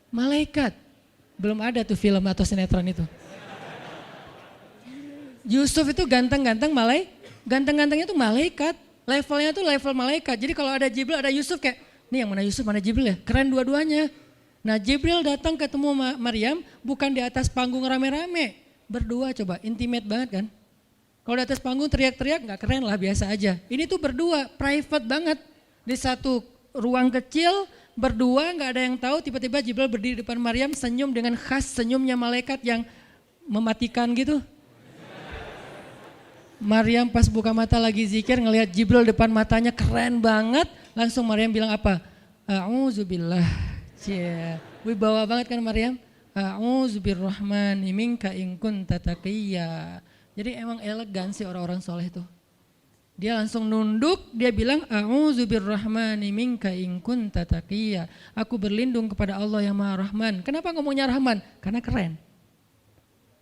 S1: malaikat. Belum ada tuh film atau sinetron itu. Yusuf itu ganteng-ganteng ganteng-gantengnya tuh malaikat. Levelnya tuh level malaikat. Jadi kalau ada Jibril, ada Yusuf kayak, nih yang mana Yusuf, mana Jibril ya? Keren dua-duanya. Nah Jibril datang ketemu Maryam bukan di atas panggung rame-rame. Berdua coba, intimate banget kan. Kalau di atas panggung teriak-teriak gak keren lah, biasa aja. Ini tuh berdua, private banget. Di satu ruang kecil, berdua gak ada yang tahu, tiba-tiba Jibril berdiri di depan Maryam senyum dengan khas senyumnya malaikat yang mematikan gitu. Maryam pas buka mata lagi zikir ngelihat Jibril depan matanya keren banget. Langsung Maryam bilang apa? A'udzubillah. Wibawa banget kan Maryam? A'udzubirrahmani minka in kunta taqiyya. Jadi emang elegan sih orang-orang soleh itu. Dia langsung nunduk, dia bilang A'udzubirrahmani minka in kunta taqiyya. Aku berlindung kepada Allah yang Maha Rahman. Kenapa ngomongnya Rahman? Karena keren.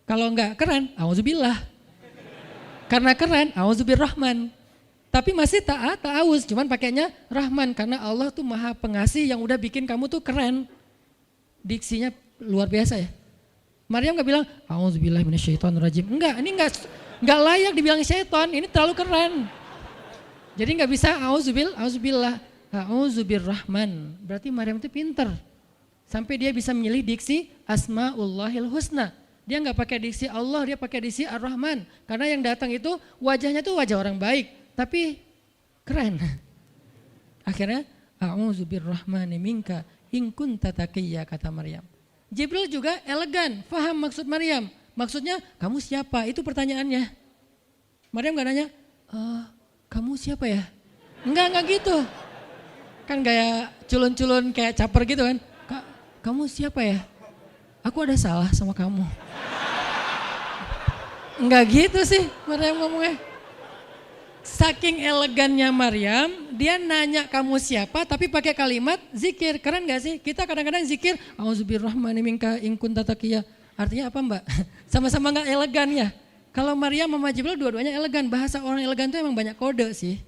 S1: Kalau enggak keren, a'udzubillah. Karena keren, a'udzubirrahman. Tapi masih ta'awuz, cuman pakainya Rahman karena Allah tuh Maha Pengasih yang udah bikin kamu tuh keren. Diksinya luar biasa ya. Maryam gak bilang a'udzubillahi minasyaitonirrajim. Enggak, ini enggak layak dibilang syaitan, ini terlalu keren. Jadi enggak bisa a'udzubillah, a'udzubirrahman. Berarti Maryam itu pinter. Sampai dia bisa memilih diksi Asmaullahil Husna. Dia enggak pakai diksi Allah, dia pakai diksi Ar-Rahman. Karena yang datang itu wajahnya tuh wajah orang baik. Tapi keren. Akhirnya a'udzubirrahmani minka in kunta taqiyya kata Maryam. Jibril juga elegan, faham maksud Maryam. Maksudnya kamu siapa? Itu pertanyaannya. Maryam gak nanya, kamu siapa ya? Enggak gitu. Kan gaya culun-culun kayak caper gitu kan. Kamu siapa ya? Aku ada salah sama kamu. Enggak gitu sih Maryam ngomongnya. Saking elegannya Maryam, dia nanya kamu siapa tapi pakai kalimat zikir. Keren gak sih? Kita kadang-kadang zikir, A'udzubirrahmani minka in kunta taqiyya. Artinya apa Mbak? Sama-sama gak elegan ya. Kalau Maryam sama Jibril dua-duanya elegan. Bahasa orang elegan tuh emang banyak kode sih.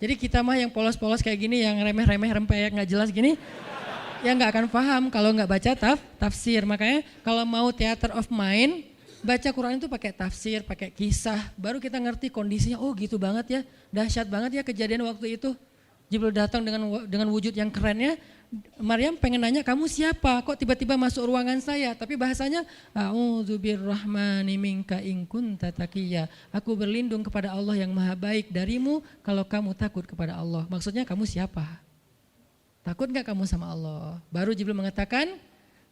S1: Jadi kita mah yang polos-polos kayak gini, yang remeh-remeh rempeyek gak jelas gini, ya gak akan paham kalau gak baca tafsir. Makanya kalau mau theater of mind, baca Quran itu pakai tafsir, pakai kisah, baru kita ngerti kondisinya. Oh gitu banget ya, dahsyat banget ya kejadian waktu itu. Jibril datang dengan wujud yang kerennya. Maryam pengen nanya kamu siapa? Kok tiba-tiba masuk ruangan saya? Tapi bahasanya A'udzubirrahmani minka in kunta taqiyya. Aku berlindung kepada Allah yang Maha Baik darimu kalau kamu takut kepada Allah. Maksudnya kamu siapa? Takut gak kamu sama Allah? Baru Jibril mengatakan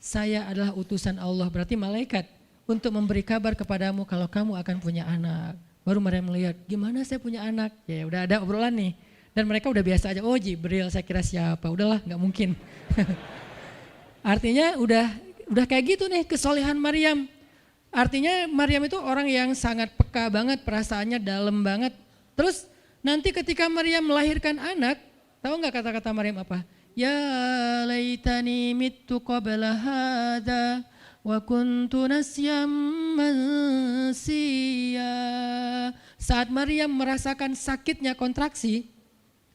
S1: saya adalah utusan Allah, berarti malaikat. Untuk memberi kabar kepadamu kalau kamu akan punya anak. Baru Maryam melihat, gimana saya punya anak? Ya udah ada obrolan nih. Dan mereka udah biasa aja, oh Jibril saya kira siapa, udahlah gak mungkin. Artinya udah kayak gitu nih kesolehan Maryam. Artinya Maryam itu orang yang sangat peka banget, perasaannya dalam banget. Terus nanti ketika Maryam melahirkan anak, tahu gak kata-kata Maryam apa? Ya laitani mittu qabla hadha. Wa kuntu nasyam mansiya. Saat Maryam merasakan sakitnya kontraksi,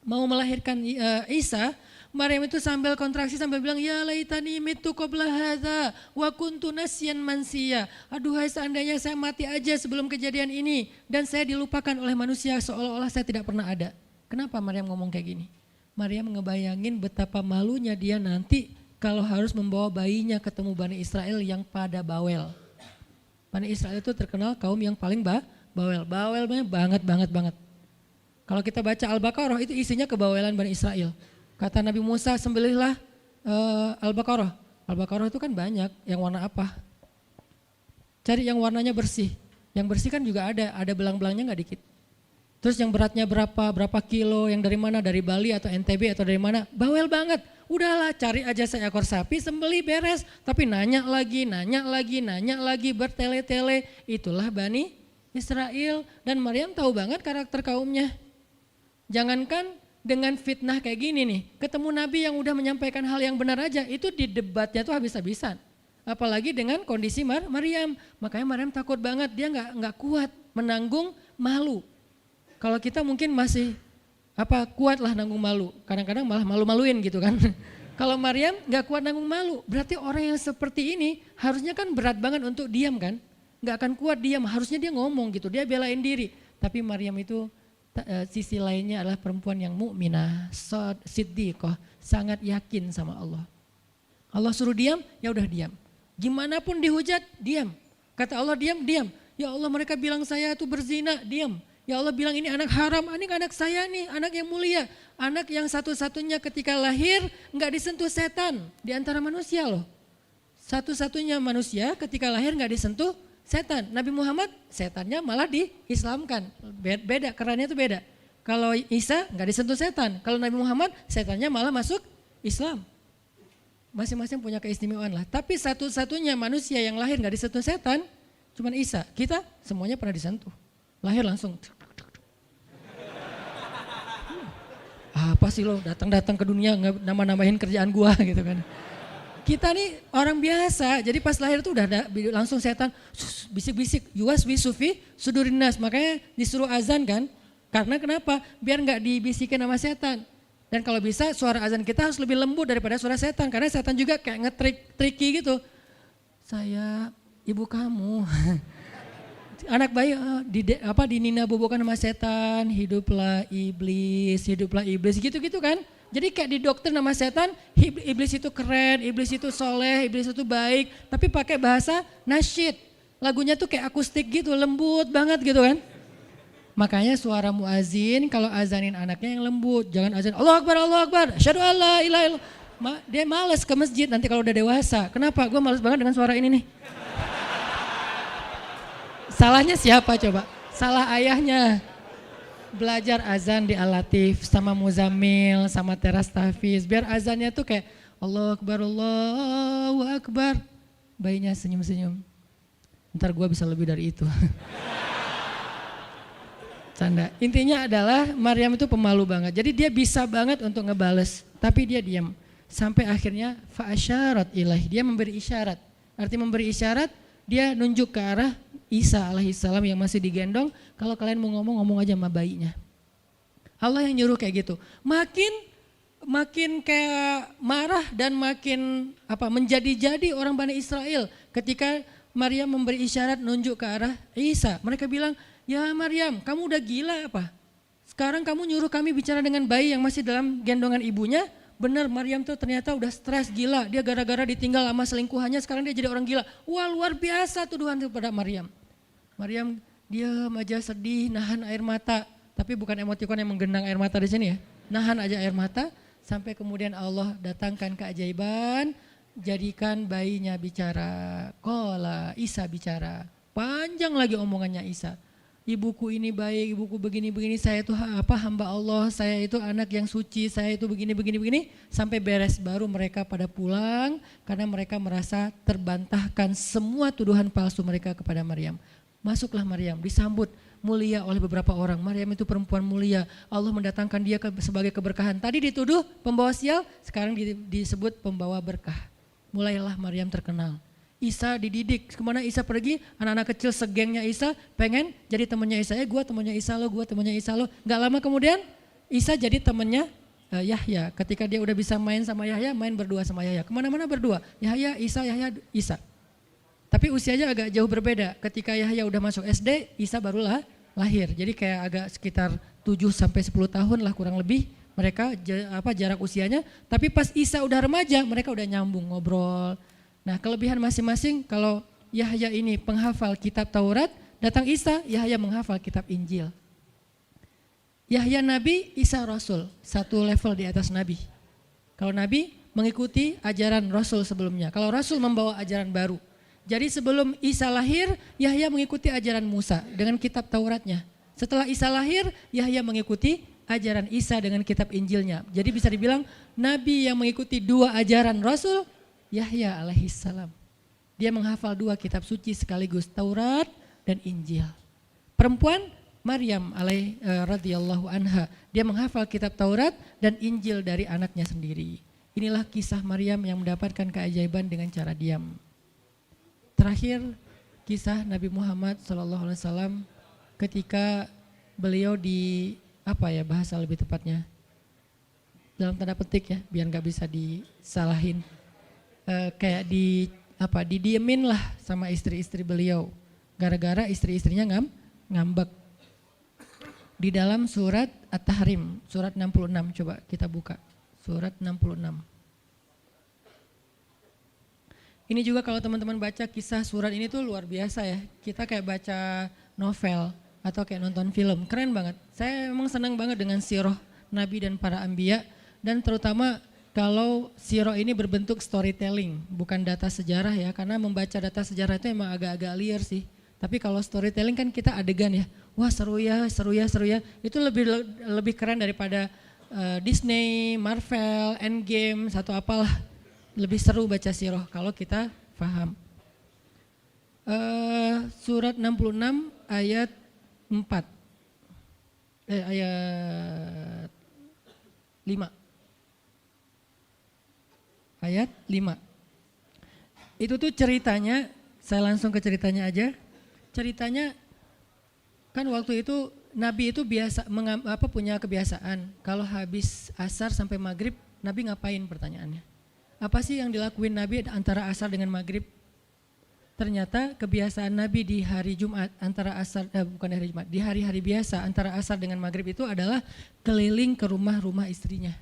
S1: mau melahirkan Isa, Maryam itu sambil kontraksi sambil bilang, ya laitani mitu qabla hadza wa kuntu nasyan mansiya. Aduhai seandainya saya mati aja sebelum kejadian ini dan saya dilupakan oleh manusia seolah-olah saya tidak pernah ada. Kenapa Maryam ngomong kayak gini? Maryam ngebayangin betapa malunya dia nanti kalau harus membawa bayinya ketemu Bani Israel yang pada bawel. Bani Israel itu terkenal kaum yang paling bawel. Bawelnya banget. Kalau kita baca Al-Baqarah itu isinya kebawelan Bani Israel. Kata Nabi Musa, sembelihlah Al-Baqarah. Al-Baqarah itu kan banyak, yang warna apa? Cari yang warnanya bersih. Yang bersih kan juga ada belang-belangnya nggak dikit. Terus yang beratnya berapa kilo, yang dari mana, dari Bali atau NTB atau dari mana, bawel banget. Udahlah cari aja seekor sapi, sembelih beres. Tapi nanya lagi, bertele-tele. Itulah Bani Israel. Dan Maryam tahu banget karakter kaumnya. Jangankan dengan fitnah kayak gini nih, ketemu Nabi yang udah menyampaikan hal yang benar aja, itu di debatnya tuh habis-habisan. Apalagi dengan kondisi Maryam. Makanya Maryam takut banget, dia nggak kuat menanggung malu. Kalau kita mungkin masih kuat lah nanggung malu, kadang-kadang malah malu-maluin gitu kan. Kalau Maryam nggak kuat nanggung malu, berarti orang yang seperti ini harusnya kan berat banget untuk diam kan, nggak akan kuat diam, harusnya dia ngomong gitu, dia belain diri. Tapi Maryam itu sisi lainnya adalah perempuan yang mukminah, siddiqah, sangat yakin sama Allah. Allah suruh diam, ya udah diam. Gimana pun dihujat, diam. Kata Allah diam. Ya Allah mereka bilang saya itu berzina, diam. Ya Allah bilang ini anak haram, ini anak saya nih, anak yang mulia. Anak yang satu-satunya ketika lahir nggak disentuh setan di antara manusia loh. Satu-satunya manusia ketika lahir nggak disentuh setan. Nabi Muhammad setannya malah diislamkan. Beda, kerannya itu beda. Kalau Isa nggak disentuh setan. Kalau Nabi Muhammad setannya malah masuk Islam. Masing-masing punya keistimewaan lah. Tapi satu-satunya manusia yang lahir nggak disentuh setan cuman Isa. Kita semuanya pernah disentuh. Lahir langsung. Apa sih lo datang-datang ke dunia nambah-nambahin kerjaan gua gitu kan. Kita nih orang biasa, jadi pas lahir tuh udah ada langsung setan bisik-bisik, yuwas wisufi sudurin nas, makanya disuruh azan kan. Karena kenapa? Biar nggak dibisikin sama setan. Dan kalau bisa suara azan kita harus lebih lembut daripada suara setan, karena setan juga kayak nge-tricky gitu. Saya ibu kamu. Anak bayi dinina bobokan sama setan, hiduplah iblis gitu-gitu kan. Jadi kayak di dokter nama setan, iblis itu keren, iblis itu soleh, iblis itu baik, tapi pakai bahasa nasyid. Lagunya tuh kayak akustik gitu, lembut banget gitu kan. Makanya suara muazin kalau azanin anaknya yang lembut, jangan azan Allahu Akbar, asyhadu alla ilaha illallah. Dia malas ke masjid nanti kalau udah dewasa. Kenapa? Gue malas banget dengan suara ini nih. Salahnya siapa coba? Salah ayahnya. Belajar azan di Al-Latif sama Muzammil, sama Teras Tahfiz. Biar azannya tuh kayak Allahu Akbar. Bayinya senyum-senyum. Ntar gue bisa lebih dari itu. Canda. Intinya adalah Maryam itu pemalu banget. Jadi dia bisa banget untuk ngebales. Tapi dia diam. Sampai akhirnya fa'asyarat ilaih. Dia memberi isyarat. Arti memberi isyarat, dia nunjuk ke arah Isa alaihissalam yang masih digendong, kalau kalian mau ngomong aja sama bayinya. Allah yang nyuruh kayak gitu. Makin kayak marah dan makin menjadi-jadi orang Bani Israel ketika Maryam memberi isyarat nunjuk ke arah Isa. Mereka bilang, ya Maryam kamu udah gila apa? Sekarang kamu nyuruh kami bicara dengan bayi yang masih dalam gendongan ibunya. Benar Maryam tuh ternyata udah stres gila. Dia gara-gara ditinggal sama selingkuhannya sekarang dia jadi orang gila. Wah luar biasa tuduhan kepada Maryam. Maryam diam aja sedih, nahan air mata. Tapi bukan emotikon yang menggenang air mata di sini ya. Nahan aja air mata sampai kemudian Allah datangkan keajaiban. Jadikan bayinya bicara. Qala Isa bicara. Panjang lagi omongannya Isa. Ibuku ini baik, ibuku begini-begini, saya itu hamba Allah, saya itu anak yang suci, saya itu begini-begini. Sampai beres baru mereka pada pulang karena mereka merasa terbantahkan semua tuduhan palsu mereka kepada Maryam. Masuklah Maryam, disambut mulia oleh beberapa orang. Maryam itu perempuan mulia, Allah mendatangkan dia sebagai keberkahan. Tadi dituduh pembawa sial, sekarang disebut pembawa berkah. Mulailah Maryam terkenal. Isa dididik, kemana Isa pergi, anak-anak kecil segengnya Isa pengen jadi temannya Isa. Gue temannya Isa lo, gue temannya Isa lo. Gak lama kemudian Isa jadi temannya Yahya. Ketika dia udah bisa main sama Yahya, main berdua sama Yahya. Kemana-mana berdua, Yahya, Isa. Tapi usianya agak jauh berbeda. Ketika Yahya udah masuk SD, Isa barulah lahir. Jadi kayak agak sekitar 7-10 tahun lah kurang lebih mereka jarak usianya, tapi pas Isa udah remaja mereka udah nyambung ngobrol. Nah, kelebihan masing-masing, kalau Yahya ini penghafal kitab Taurat, datang Isa, Yahya menghafal kitab Injil. Yahya Nabi, Isa Rasul, satu level di atas Nabi. Kalau Nabi mengikuti ajaran Rasul sebelumnya, kalau Rasul membawa ajaran baru. Jadi sebelum Isa lahir, Yahya mengikuti ajaran Musa dengan kitab Tauratnya. Setelah Isa lahir, Yahya mengikuti ajaran Isa dengan kitab Injilnya. Jadi bisa dibilang Nabi yang mengikuti dua ajaran Rasul, Yahya alaihissalam. Dia menghafal dua kitab suci sekaligus, Taurat dan Injil. Perempuan, Maryam radhiyallahu anha, dia menghafal kitab Taurat dan Injil dari anaknya sendiri. Inilah kisah Maryam yang mendapatkan keajaiban dengan cara diam. Terakhir, kisah Nabi Muhammad SAW ketika beliau bahasa lebih tepatnya, dalam tanda petik ya, biar nggak bisa disalahin, kayak didiemin lah sama istri-istri beliau, gara-gara istri-istrinya ngambek. Di dalam surat At-Tahrim, surat 66, coba kita buka, surat 66. Ini juga kalau teman-teman baca kisah surat ini tuh luar biasa ya. Kita kayak baca novel atau kayak nonton film, keren banget. Saya memang senang banget dengan sirah Nabi dan para anbiya, dan terutama kalau sirah ini berbentuk storytelling, bukan data sejarah ya, karena membaca data sejarah itu emang agak-agak liar sih. Tapi kalau storytelling kan kita adegan ya, wah seru ya, itu lebih keren daripada Disney, Marvel, Endgame, atau apalah. Lebih seru baca sirah kalau kita paham. Surat 66 ayat 4. Ayat 5. Ayat 5. Itu tuh ceritanya, saya langsung ke ceritanya aja. Ceritanya kan waktu itu Nabi itu punya kebiasaan kalau habis asar sampai maghrib, Nabi ngapain pertanyaannya? Apa sih yang dilakuin Nabi antara asar dengan maghrib? Ternyata kebiasaan Nabi di hari Jumat di hari-hari biasa antara asar dengan maghrib itu adalah keliling ke rumah-rumah istrinya.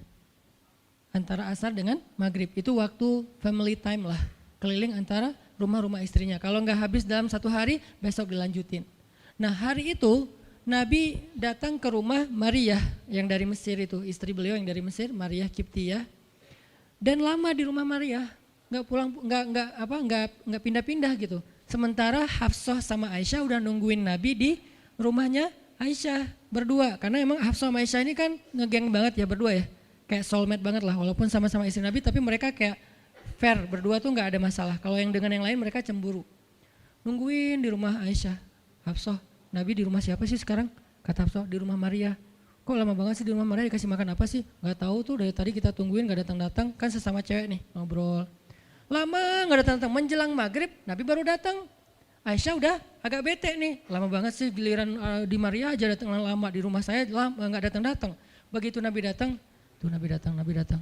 S1: Antara asar dengan maghrib itu waktu family time lah, keliling antara rumah-rumah istrinya. Kalau nggak habis dalam satu hari, besok dilanjutin. Nah, hari itu Nabi datang ke rumah Maria yang dari Mesir itu, istri beliau yang dari Mesir, Maria Kiptiyah. Dan lama di rumah Maria, nggak pindah-pindah gitu. Sementara Hafsah sama Aisyah udah nungguin Nabi di rumahnya Aisyah berdua. Karena emang Hafsah sama Aisyah ini kan ngegeng banget ya berdua ya. Kayak soulmate banget lah, walaupun sama-sama istri Nabi, tapi mereka kayak fair, berdua tuh nggak ada masalah. Kalau yang dengan yang lain mereka cemburu. Nungguin di rumah Aisyah. Hafsah, Nabi di rumah siapa sih sekarang? Kata Hafsah, di rumah Maria. Kok lama banget sih di rumah Maria, dikasih makan apa sih? Gak tahu tuh, dari tadi kita tungguin gak datang-datang, kan sesama cewek nih ngobrol. Lama gak datang-datang, menjelang maghrib Nabi baru datang. Aisyah udah agak bete nih, lama banget sih giliran di Maria aja datang lama, di rumah saya gak datang-datang. Begitu Nabi datang, tuh Nabi datang.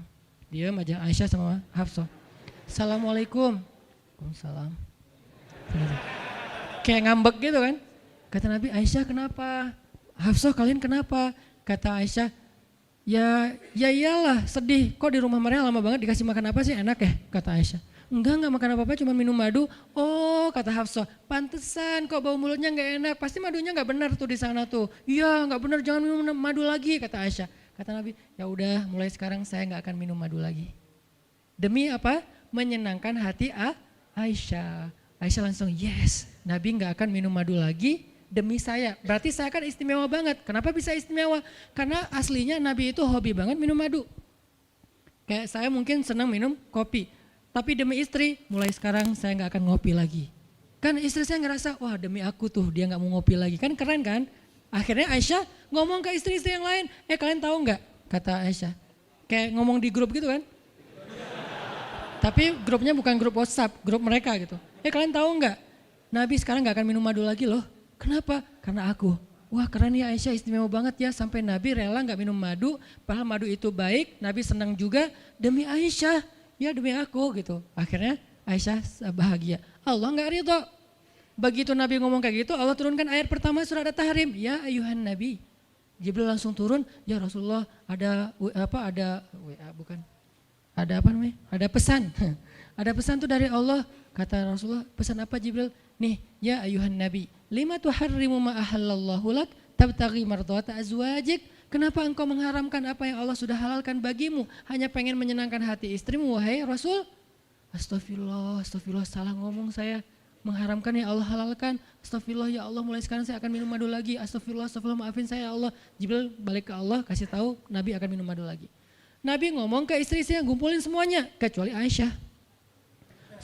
S1: Diam aja Aisyah sama Hafsah. Assalamualaikum. Waalaikumsalam. Kayak ngambek gitu kan. Kata Nabi, Aisyah kenapa? Hafsah kalian kenapa? Kata Aisyah, ya iyalah sedih, kok di rumah Maria lama banget dikasih makan apa sih, enak ya? Kata Aisyah, enggak makan apa-apa, cuma minum madu. Oh, kata Hafsah, pantesan kok bau mulutnya enggak enak, pasti madunya enggak benar tuh di sana tuh. Iya enggak benar, jangan minum madu lagi, kata Aisyah. Kata Nabi, ya udah mulai sekarang saya enggak akan minum madu lagi. Demi apa? Menyenangkan hati Aisyah. Aisyah langsung yes, Nabi enggak akan minum madu lagi. Demi saya, berarti saya kan istimewa banget. Kenapa bisa istimewa? Karena aslinya Nabi itu hobi banget minum madu. Kayak saya mungkin senang minum kopi. Tapi demi istri, mulai sekarang saya gak akan ngopi lagi. Kan istri saya ngerasa, wah demi aku tuh dia gak mau ngopi lagi. Kan keren kan? Akhirnya Aisyah ngomong ke istri-istri yang lain. Kalian tahu gak? Kata Aisyah. Kayak ngomong di grup gitu kan? Tapi grupnya bukan grup WhatsApp, grup mereka gitu. Kalian tahu gak? Nabi sekarang gak akan minum madu lagi loh. Kenapa? Karena aku. Wah keren ya Aisyah, istimewa banget ya, sampai Nabi rela gak minum madu, padahal madu itu baik, Nabi senang juga demi Aisyah, ya demi aku gitu. Akhirnya Aisyah bahagia. Allah gak ridho. Begitu Nabi ngomong kayak gitu, Allah turunkan ayat pertama surat At-Tahrim, ya ayuhan Nabi, Jibril langsung turun, ya Rasulullah ada WA bukan. Ada apa namanya? Ada pesan. Ada pesan tuh dari Allah. Kata Rasulullah, pesan apa Jibril? Nih, ya ayuhan nabi, lima tuharrimu ma ahallallahu lak tabtaghi mardhata azwajik. Kenapa engkau mengharamkan apa yang Allah sudah halalkan bagimu? Hanya pengen menyenangkan hati istrimu, wahai Rasul? Astagfirullah, astagfirullah, salah ngomong saya. Mengharamkan ya Allah halalkan. Astagfirullah ya Allah, mulai sekarang saya akan minum madu lagi. Astagfirullah, astagfirullah, maafin saya ya Allah. Jibril balik ke Allah, kasih tahu Nabi akan minum madu lagi. Nabi ngomong ke istri-istri yang ngumpulin semuanya, kecuali Aisyah.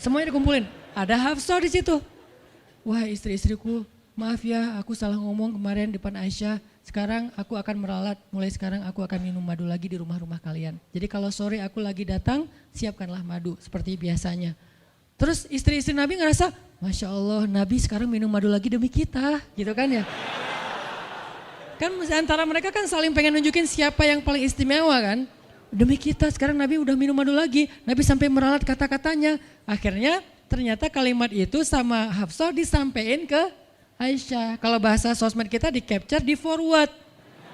S1: Semuanya dikumpulin. Ada Hafsah di situ. Wah istri-istriku, maaf ya aku salah ngomong kemarin depan Aisyah. Sekarang aku akan meralat, mulai sekarang aku akan minum madu lagi di rumah-rumah kalian. Jadi kalau sore aku lagi datang, siapkanlah madu seperti biasanya. Terus istri-istri Nabi ngerasa, Masya Allah Nabi sekarang minum madu lagi demi kita, gitu kan ya. Kan antara mereka kan saling pengen nunjukin siapa yang paling istimewa kan. Demi kita sekarang Nabi udah minum madu lagi, Nabi sampai meralat kata-katanya. Akhirnya ternyata kalimat itu sama Hafsah disampaikan ke Aisyah. Kalau bahasa sosmed kita di capture, di forward.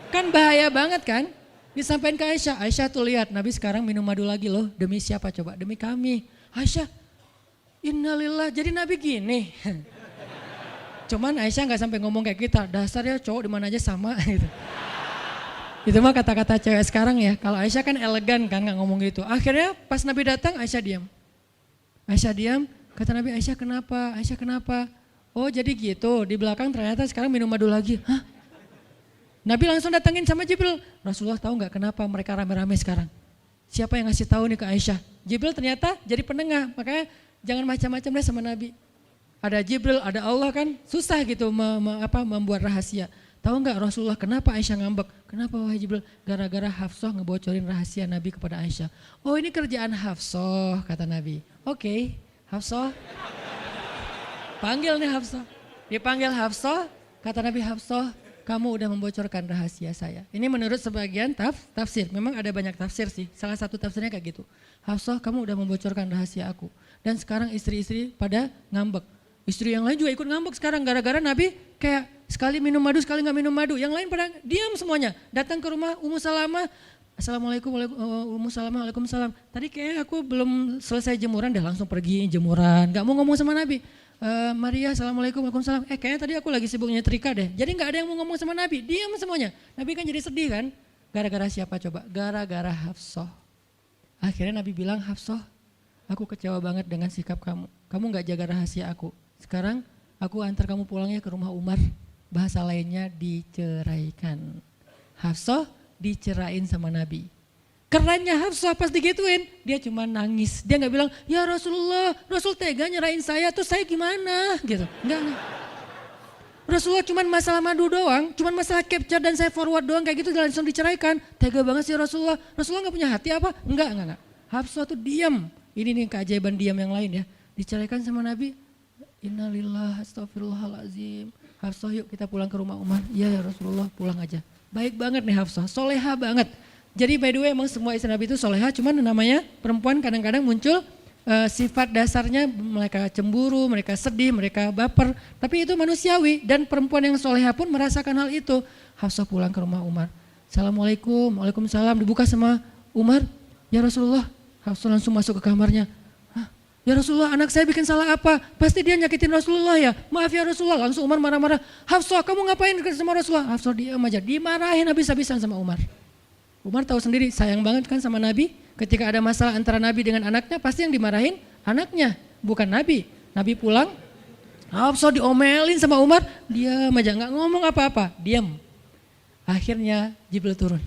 S1: Kan bahaya banget kan? Disampaikan ke Aisyah. Aisyah tuh lihat Nabi sekarang minum madu lagi loh. Demi siapa coba? Demi kami. Aisyah, innalillah, jadi Nabi gini. Cuman Aisyah gak sampai ngomong kayak kita. Dasarnya cowok dimana aja sama gitu. Itu mah kata-kata cewek sekarang ya. Kalau Aisyah kan elegan kan gak ngomong gitu. Akhirnya pas Nabi datang Aisyah diam. Aisyah diam. Kata Nabi, Aisyah kenapa? Aisyah kenapa? Oh jadi gitu, di belakang ternyata sekarang minum madu lagi. Hah? Nabi langsung datangin sama Jibril. Rasulullah tahu nggak kenapa mereka rame-rame sekarang? Siapa yang ngasih tahu nih ke Aisyah? Jibril ternyata jadi penengah, makanya jangan macam-macam deh sama Nabi. Ada Jibril, ada Allah kan, susah gitu membuat rahasia. Tahu nggak Rasulullah kenapa Aisyah ngambek? Kenapa wahai Jibril? Gara-gara Hafsah ngebocorin rahasia Nabi kepada Aisyah. Oh ini kerjaan Hafsah, kata Nabi. Oke, Hafsah. Panggil nih Hafsah. Dipanggil Hafsah, kata Nabi, Hafsah, kamu udah membocorkan rahasia saya. Ini menurut sebagian tafsir. Memang ada banyak tafsir sih. Salah satu tafsirnya kayak gitu. Hafsah, kamu udah membocorkan rahasia aku. Dan sekarang istri-istri pada ngambek. Istri yang lain juga ikut ngambek sekarang gara-gara Nabi kayak sekali minum madu, sekali nggak minum madu. Yang lain pada diam semuanya. Datang ke rumah Ummu Salamah. Assalamualaikum, Ummu Salamah, waalaikumsalam. Tadi kayaknya aku belum selesai jemuran, dah langsung pergi jemuran. Gak mau ngomong sama Nabi. Maria, assalamualaikum, waalaikumsalam. Kayaknya tadi aku lagi sibuk nyetrika deh. Jadi gak ada yang mau ngomong sama Nabi, diam semuanya. Nabi kan jadi sedih kan. Gara-gara siapa coba? Gara-gara Hafsah. Akhirnya Nabi bilang, Hafsah, aku kecewa banget dengan sikap kamu. Kamu gak jaga rahasia aku. Sekarang aku antar kamu pulangnya ke rumah Umar. Bahasa lainnya diceraikan. Hafsah dicerain sama Nabi. Kerennya Hafsah pas digituin, dia cuma nangis. Dia gak bilang, ya Rasulullah, Rasul tega nyerahin saya, terus saya gimana? Gitu. Enggak. Rasulullah cuma masalah madu doang, cuma masalah capture dan saya forward doang kayak gitu langsung diceraikan. Tega banget sih Rasulullah. Rasulullah gak punya hati apa? Enggak. Hafsah tuh diam. Ini nih keajaiban diam yang lain ya. Diceraikan sama Nabi, innalillah, astagfirullahaladzim. Hafsah yuk kita pulang ke rumah Umar. Iya ya Rasulullah, pulang aja. Baik banget nih Hafsah, soleha banget. Jadi by the way emang semua istri Nabi itu soleha, cuman namanya perempuan kadang-kadang muncul sifat dasarnya mereka cemburu, mereka sedih, mereka baper. Tapi itu manusiawi dan perempuan yang soleha pun merasakan hal itu. Hafsah pulang ke rumah Umar. Assalamualaikum, waalaikumsalam, dibuka sama Umar. Ya Rasulullah, Hafsah langsung masuk ke kamarnya. Ya Rasulullah, anak saya bikin salah apa? Pasti dia nyakitin Rasulullah ya. Maaf ya Rasulullah. Langsung Umar marah-marah. Hafsah, kamu ngapain sama Rasulullah? Hafsah diam aja, dimarahin habis-habisan sama Umar. Umar tahu sendiri sayang banget kan sama Nabi. Ketika ada masalah antara Nabi dengan anaknya, pasti yang dimarahin anaknya, bukan Nabi. Nabi pulang, Hafsah diomelin sama Umar, diam aja nggak ngomong apa-apa, diam. Akhirnya Jibril turun.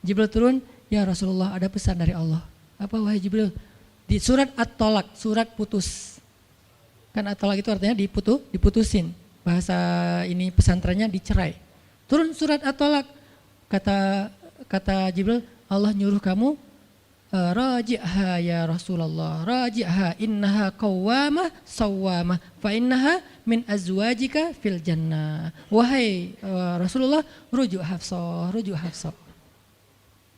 S1: Jibril turun, ya Rasulullah ada pesan dari Allah. Apa wahai Jibril? Di surat At-Tolak, surat putus. Kan At-Tolak itu artinya diputusin. Bahasa ini pesantrennya dicerai. Turun surat At-Tolak, kata Jibril, Allah nyuruh kamu raji'ha ya Rasulullah, raji'ha innaha qawwamah sawwamah fa innaha min azwajika fil jannah. Wahai Rasulullah, rujuk Hafsah.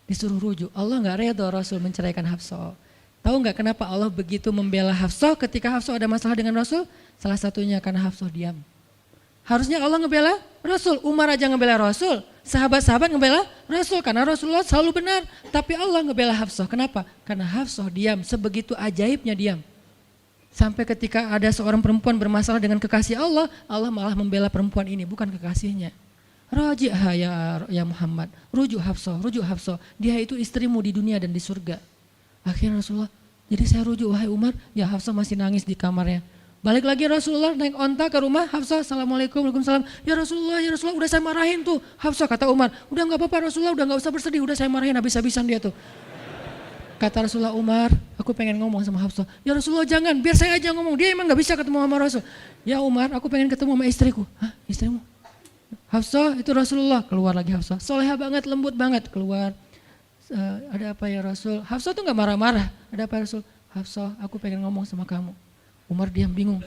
S1: Disuruh rujuk. Allah enggak redha Rasul menceraikan Hafsah. Tahu enggak kenapa Allah begitu membela Hafsah ketika Hafsah ada masalah dengan Rasul? Salah satunya karena Hafsah diam. Harusnya Allah ngebela Rasul, Umar aja ngebela Rasul. Sahabat-sahabat ngebela Rasul karena Rasulullah selalu benar. Tapi Allah ngebela Hafsah. Kenapa? Karena Hafsah diam, sebegitu ajaibnya diam. Sampai ketika ada seorang perempuan bermasalah dengan kekasih Allah, Allah malah membela perempuan ini, bukan kekasihnya. Raji'ha ya Muhammad, rujuk Hafsah. Dia itu istrimu di dunia dan di surga. Akhirnya Rasulullah, jadi saya rujuk, wahai Umar, ya Hafsah masih nangis di kamarnya. Balik lagi Rasulullah naik onta ke rumah Hafsah, Assalamualaikum, Waalaikumsalam. Ya Rasulullah, udah saya marahin tuh. Hafsah kata Umar, udah gak apa-apa Rasulullah, udah gak usah bersedih, udah saya marahin habis-habisan dia tuh. Kata Rasulullah, Umar, aku pengen ngomong sama Hafsah. Ya Rasulullah jangan, biar saya aja ngomong, dia emang gak bisa ketemu sama Rasul. Ya Umar, aku pengen ketemu sama istriku. Hah, istrimu? Hafsah, itu Rasulullah. Keluar lagi Hafsah, soleha banget, lembut banget, keluar. Ada apa ya Rasul? Hafsah tuh gak marah-marah. Ada apa ya Rasul? Hafsah, aku pengen ngomong sama kamu. Umar diam bingung.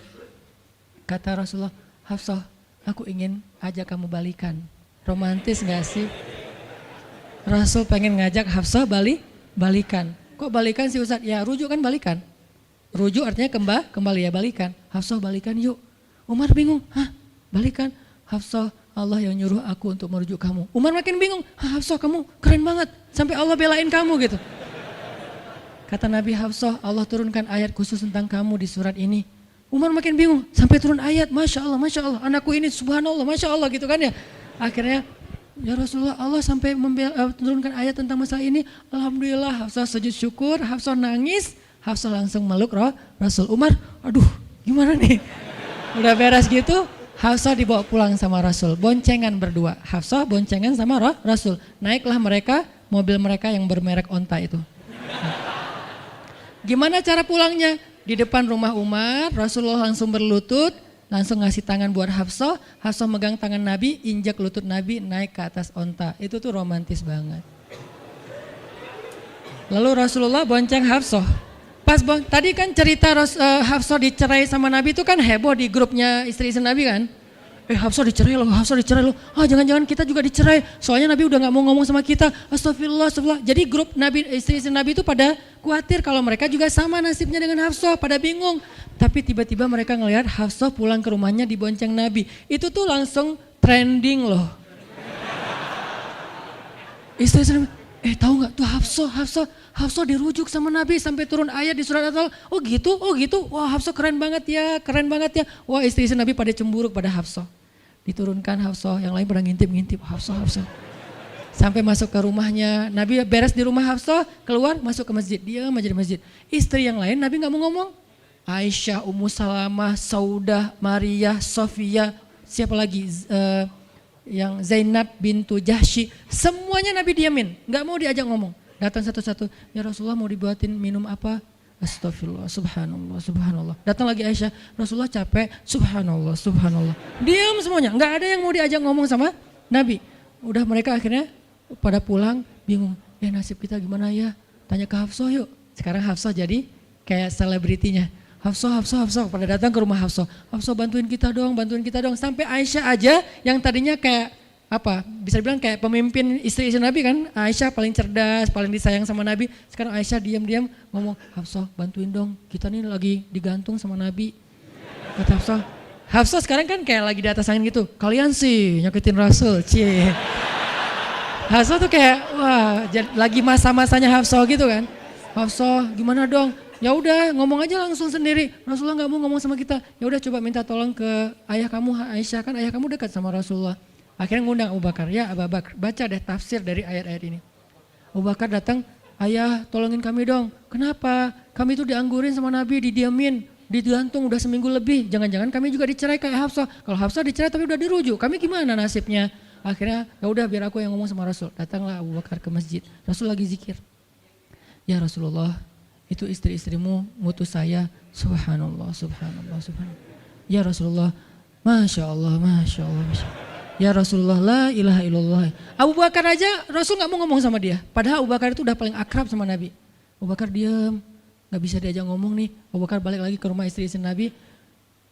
S1: Kata Rasulullah, Hafsah, aku ingin ajak kamu balikan. Romantis gak sih? Rasul pengen ngajak Hafsah balikan. Kok balikan sih Ustaz? Ya rujuk kan balikan. Rujuk artinya kembali ya balikan. Hafsah balikan yuk. Umar bingung, hah balikan? Hafsah, Allah yang nyuruh aku untuk merujuk kamu. Umar makin bingung, Hafsah kamu keren banget. Sampai Allah belain kamu gitu. Kata Nabi, Hafsah, Allah turunkan ayat khusus tentang kamu di surat ini. Umar makin bingung, sampai turun ayat, Masya Allah, anakku ini subhanallah, Masya Allah gitu kan ya. Akhirnya, ya Rasulullah, Allah sampai turunkan ayat tentang masalah ini. Alhamdulillah, Hafsah sujud syukur, Hafsah nangis, Hafsah langsung meluk Rasul. Umar, aduh gimana nih? Udah beres gitu, Hafsah dibawa pulang sama Rasul, boncengan berdua. Hafsah boncengan sama Rasul. Naiklah mereka, mobil mereka yang bermerek onta itu. Gimana cara pulangnya? Di depan rumah Umar, Rasulullah langsung berlutut, langsung ngasih tangan buat Hafsah. Hafsah megang tangan Nabi, injak lutut Nabi, naik ke atas onta. Itu tuh romantis banget. Lalu Rasulullah bonceng Hafsah. Tadi kan cerita Hafsah dicerai sama Nabi itu kan heboh di grupnya istri-istri Nabi kan. Hafsah dicerai loh. Jangan-jangan kita juga dicerai. Soalnya Nabi udah gak mau ngomong sama kita. Astagfirullah. Jadi grup Nabi, istri-istri Nabi itu pada khawatir kalau mereka juga sama nasibnya dengan Hafsah. Pada bingung. Tapi tiba-tiba mereka ngelihat Hafsah pulang ke rumahnya dibonceng Nabi. Itu tuh langsung trending loh. Istri-istri Nabi, tahu gak tuh Hafsah dirujuk sama Nabi sampai turun ayat di surat At-Talaq. Oh gitu. Wah Hafsah keren banget ya. Wah istri-istri Nabi pada cemburu pada Hafsah. Diturunkan Hafsah, yang lain pada ngintip Hafsah. Sampai masuk ke rumahnya, Nabi beres di rumah Hafsah, keluar masuk ke masjid, dia aja di masjid. Istri yang lain Nabi gak mau ngomong. Aisyah, Ummu Salamah, Saudah, Maria, Sofia, siapa lagi? Yang Zainab bintu Jahsy, semuanya Nabi diamin, gak mau diajak ngomong. Datang satu-satu, ya Rasulullah mau dibuatin minum apa? Astagfirullah, subhanallah. Datang lagi Aisyah, Rasulullah capek, subhanallah. Diam semuanya, gak ada yang mau diajak ngomong sama Nabi. Udah mereka akhirnya pada pulang, bingung, nasib kita gimana ya? Tanya ke Hafsah yuk. Sekarang Hafsah jadi kayak selebritinya. Hafsah, pada datang ke rumah Hafsah. Hafsah bantuin kita dong. Sampai Aisyah aja yang tadinya kayak bisa dibilang kayak pemimpin istri-istri Nabi kan. Aisyah paling cerdas, paling disayang sama Nabi. Sekarang Aisyah diam-diam ngomong, Hafsah bantuin dong, kita nih lagi digantung sama Nabi. Kata Hafsah sekarang kan kayak lagi di atas angin gitu. Kalian sih nyakitin Rasul, cie. Hafsah tuh kayak wah lagi masa-masanya Hafsah gitu kan. Hafsah gimana dong? Ya udah ngomong aja langsung sendiri. Rasulullah nggak mau ngomong sama kita. Ya udah coba minta tolong ke ayah kamu Aisyah, kan ayah kamu dekat sama Rasulullah. Akhirnya ngundang Abu Bakar. Ya Abu Bakar, baca deh tafsir dari ayat-ayat ini. Abu Bakar datang, ayah tolongin kami dong. Kenapa? Kami itu dianggurin sama Nabi, didiamin, digantung udah seminggu lebih. Jangan-jangan kami juga dicerai kayak Hafsah. Kalau Hafsah dicerai tapi udah dirujuk, kami gimana nasibnya? Akhirnya ya udah biar aku yang ngomong sama Rasul. Datanglah Abu Bakar ke masjid. Rasul lagi zikir. Ya Rasulullah, itu istri-istrimu ngutus saya. Subhanallah. Ya Rasulullah, Masya Allah. Ya Rasulullah, la ilaha illallah. Abu Bakar aja Rasul gak mau ngomong sama dia. Padahal Abu Bakar itu udah paling akrab sama Nabi. Abu Bakar diam, gak bisa diajak ngomong nih. Abu Bakar balik lagi ke rumah istri-istri Nabi.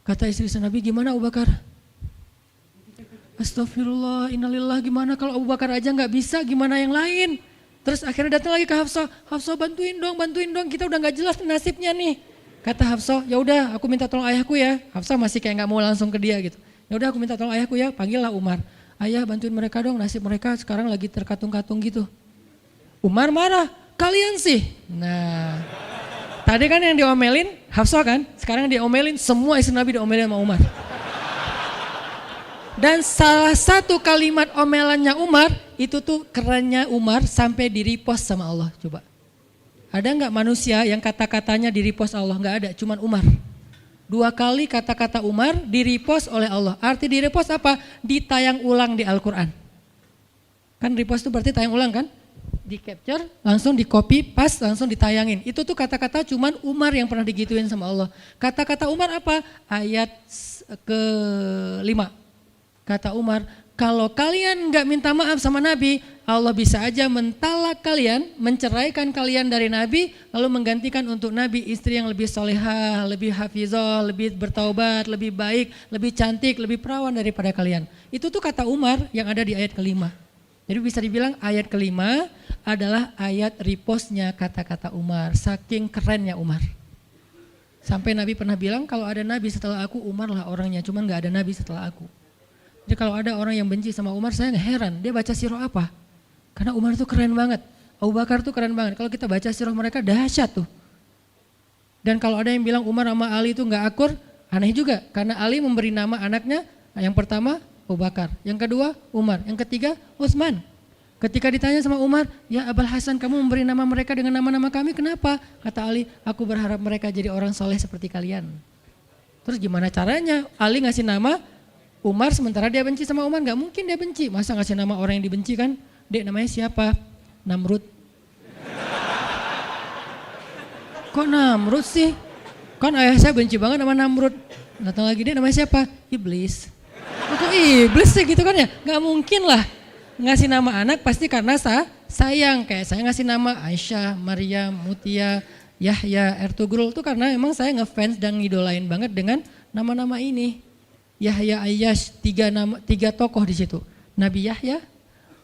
S1: Kata istri-istri Nabi, gimana Abu Bakar? Astagfirullah, innalillah, gimana kalau Abu Bakar aja gak bisa, gimana yang lain? Terus akhirnya datang lagi ke Hafsah. Hafsah bantuin dong, kita udah gak jelas nasibnya nih. Kata Hafsah, ya udah aku minta tolong ayahku ya. Hafsah masih kayak gak mau langsung ke dia gitu. Ya udah aku minta tolong ayahku ya, panggillah Umar. ayah bantuin mereka dong, nasib mereka sekarang lagi terkatung-katung gitu. Umar marah, kalian sih. Nah, tadi kan yang diomelin Hafsah kan, sekarang diomelin semua istri Nabi diomelin sama Umar. Dan salah satu kalimat omelannya Umar, itu tuh kerennya Umar sampai di repost sama Allah. Coba, ada nggak manusia yang kata-katanya di repost Allah? Nggak ada, cuman Umar. 2 kali kata-kata Umar di repost oleh Allah. Arti di repost apa? Ditayang ulang di Al-Quran. Kan repost itu berarti tayang ulang kan? Di capture, langsung di copy, paste, langsung ditayangin. Itu tuh kata-kata cuman Umar yang pernah digituin sama Allah. Kata-kata Umar apa? Ayat ke-5. Kata Umar, kalau kalian nggak minta maaf sama Nabi, Allah bisa aja mentalak kalian, menceraikan kalian dari Nabi, lalu menggantikan untuk Nabi istri yang lebih solehah, lebih hafizah, lebih bertaubat, lebih baik, lebih cantik, lebih perawan daripada kalian. Itu tuh kata Umar yang ada di ayat ke-5. Jadi bisa dibilang ayat ke-5 adalah ayat repostnya kata-kata Umar, saking kerennya Umar. Sampai Nabi pernah bilang kalau ada Nabi setelah aku, Umar lah orangnya, cuman gak ada Nabi setelah aku. Jadi kalau ada orang yang benci sama Umar, saya heran, dia baca sirah apa? Karena Umar tuh keren banget, Abu Bakar tuh keren banget. Kalau kita baca sirah mereka dahsyat tuh. Dan kalau ada yang bilang Umar sama Ali itu gak akur, aneh juga. Karena Ali memberi nama anaknya, yang pertama Abu Bakar, yang kedua Umar, yang ketiga Utsman. Ketika ditanya sama Umar, ya Abul Hasan kamu memberi nama mereka dengan nama-nama kami, kenapa? Kata Ali, aku berharap mereka jadi orang soleh seperti kalian. Terus gimana caranya? Ali ngasih nama Umar sementara dia benci sama Umar, gak mungkin dia benci. Masa ngasih nama orang yang dibenci kan? Dek namanya siapa? Namrud. Kok Namrud sih? Kan ayah saya benci banget sama Namrud. Datang lagi, dek namanya siapa? Iblis. Kok iblis sih gitu kan ya? Gak mungkin lah. Ngasih nama anak pasti karena sayang. Kayak saya ngasih nama Aisyah, Maryam, Mutia, Yahya, Ertugrul. Itu karena memang saya ngefans dan ngidolain banget dengan nama-nama ini. Yahya, Ayyash, 3 tokoh di situ. Nabi Yahya,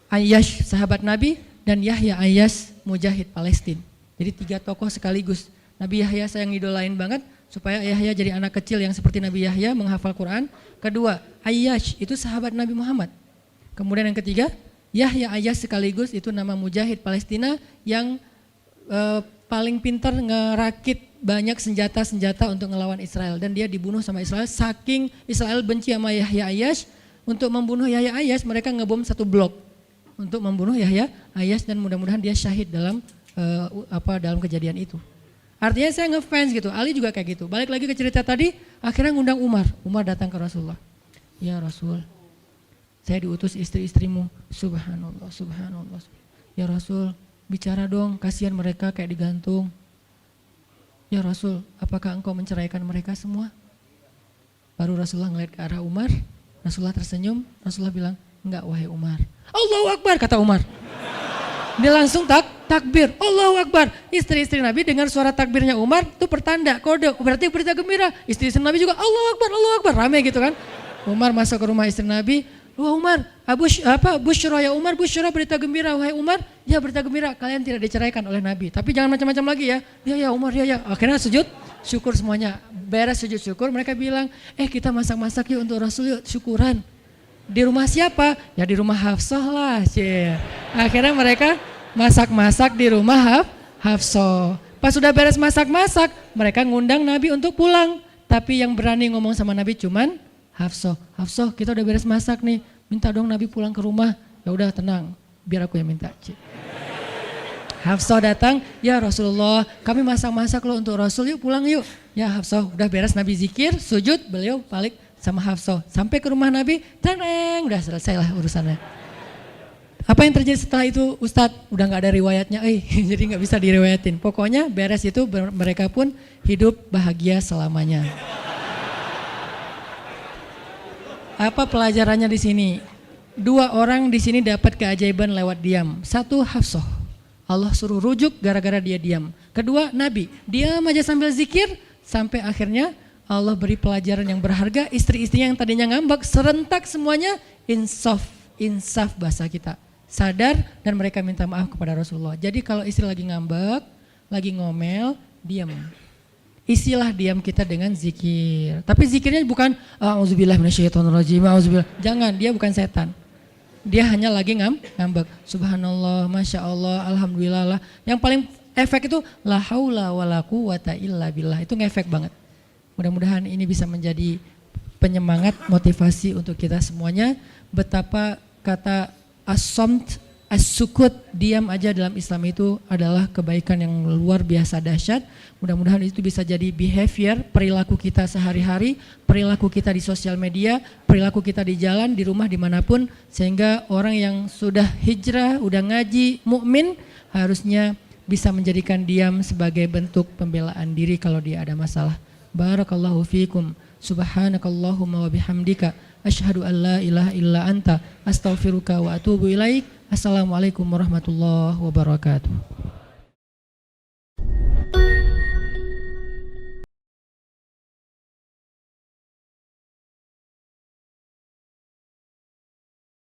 S1: Ayyash sahabat Nabi, dan Yahya Ayyash mujahid Palestina. Jadi 3 tokoh sekaligus. Nabi Yahya saya ngidolain banget supaya Yahya jadi anak kecil yang seperti Nabi Yahya menghafal Quran. Kedua, Ayyash itu sahabat Nabi Muhammad. Kemudian yang ketiga, Yahya Ayyash sekaligus itu nama mujahid Palestina yang paling pintar ngerakit banyak senjata-senjata untuk ngelawan Israel, dan dia dibunuh sama Israel. Saking Israel benci sama Yahya Ayyash, untuk membunuh Yahya Ayyash mereka ngebom 1 blok untuk membunuh Yahya Ayyash, dan mudah-mudahan dia syahid dalam dalam kejadian itu. Artinya saya ngefans gitu. Ali juga kayak gitu. Balik lagi ke cerita tadi, akhirnya ngundang Umar. Umar datang ke Rasulullah. Ya Rasul, saya diutus istri-istrimu. Subhanallah, subhanallah. Ya Rasul, bicara dong, kasihan mereka kayak digantung. Ya Rasul, apakah engkau menceraikan mereka semua? Baru Rasulullah ngeliat ke arah Umar, Rasulullah tersenyum, Rasulullah bilang, enggak wahai Umar. Allahu Akbar, kata Umar. Dia langsung takbir, Allahu Akbar. Istri-istri Nabi dengar suara takbirnya Umar, itu pertanda, kode, berarti berita gembira. Istri-istri Nabi juga Allahu Akbar, rame gitu kan. Umar masuk ke rumah istri Nabi, wah Umar, busyra ya Umar, busyra berita gembira, wahai Umar, ya berita gembira, kalian tidak diceraikan oleh Nabi. Tapi jangan macam-macam lagi ya. Ya Umar, ya. Akhirnya sujud syukur semuanya. Beres sujud syukur, mereka bilang, kita masak-masak yuk untuk Rasul yuk, syukuran. Di rumah siapa? Ya di rumah Hafsah lah. Akhirnya mereka masak-masak di rumah Hafsah. Pas sudah beres masak-masak, mereka ngundang Nabi untuk pulang. Tapi yang berani ngomong sama Nabi cuman Hafsah, kita udah beres masak nih, minta dong Nabi pulang ke rumah. Ya udah tenang, biar aku yang minta. Hafsah datang, ya Rasulullah, kami masak-masak loh untuk Rasul, yuk pulang yuk. Ya Hafsah, udah beres Nabi zikir, sujud, beliau balik sama Hafsah. Sampai ke rumah Nabi, tenang, udah selesai lah urusannya. Apa yang terjadi setelah itu Ustadz? Udah gak ada riwayatnya, jadi gak bisa diriwayatin. Pokoknya beres itu mereka pun hidup bahagia selamanya. Apa pelajarannya di sini? 2 orang di sini dapat keajaiban lewat diam. 1 Hafsah, Allah suruh rujuk gara-gara dia diam. Kedua Nabi, diam aja sambil zikir sampai akhirnya Allah beri pelajaran yang berharga. Istri-istrinya yang tadinya ngambek serentak semuanya insaf bahasa kita, sadar dan mereka minta maaf kepada Rasulullah. Jadi kalau istri lagi ngambek, lagi ngomel, diam. Isilah diam kita dengan zikir. Tapi zikirnya bukan auzubillah minasyaitonirrajim, auzubillah. Jangan, dia bukan setan. dia hanya lagi ngambek. Subhanallah, Masya Allah, Alhamdulillah lah. Yang paling efek itu la haula wala quwata illa billah. Itu ngefek banget. Mudah-mudahan ini bisa menjadi penyemangat, motivasi untuk kita semuanya. Betapa kata as-samt, as-sukut, diam aja dalam Islam itu adalah kebaikan yang luar biasa dahsyat. Mudah-mudahan itu bisa jadi behavior, perilaku kita sehari-hari, perilaku kita di sosial media, perilaku kita di jalan, di rumah, dimanapun. Sehingga orang yang sudah hijrah, udah ngaji, mukmin, harusnya bisa menjadikan diam sebagai bentuk pembelaan diri kalau dia ada masalah. Barakallahu fiikum. Subhanakallahumma wa bihamdika asyhadu an la ilaha illa anta astaghfiruka wa atubu ilaik. Assalamualaikum warahmatullahi wabarakatuh.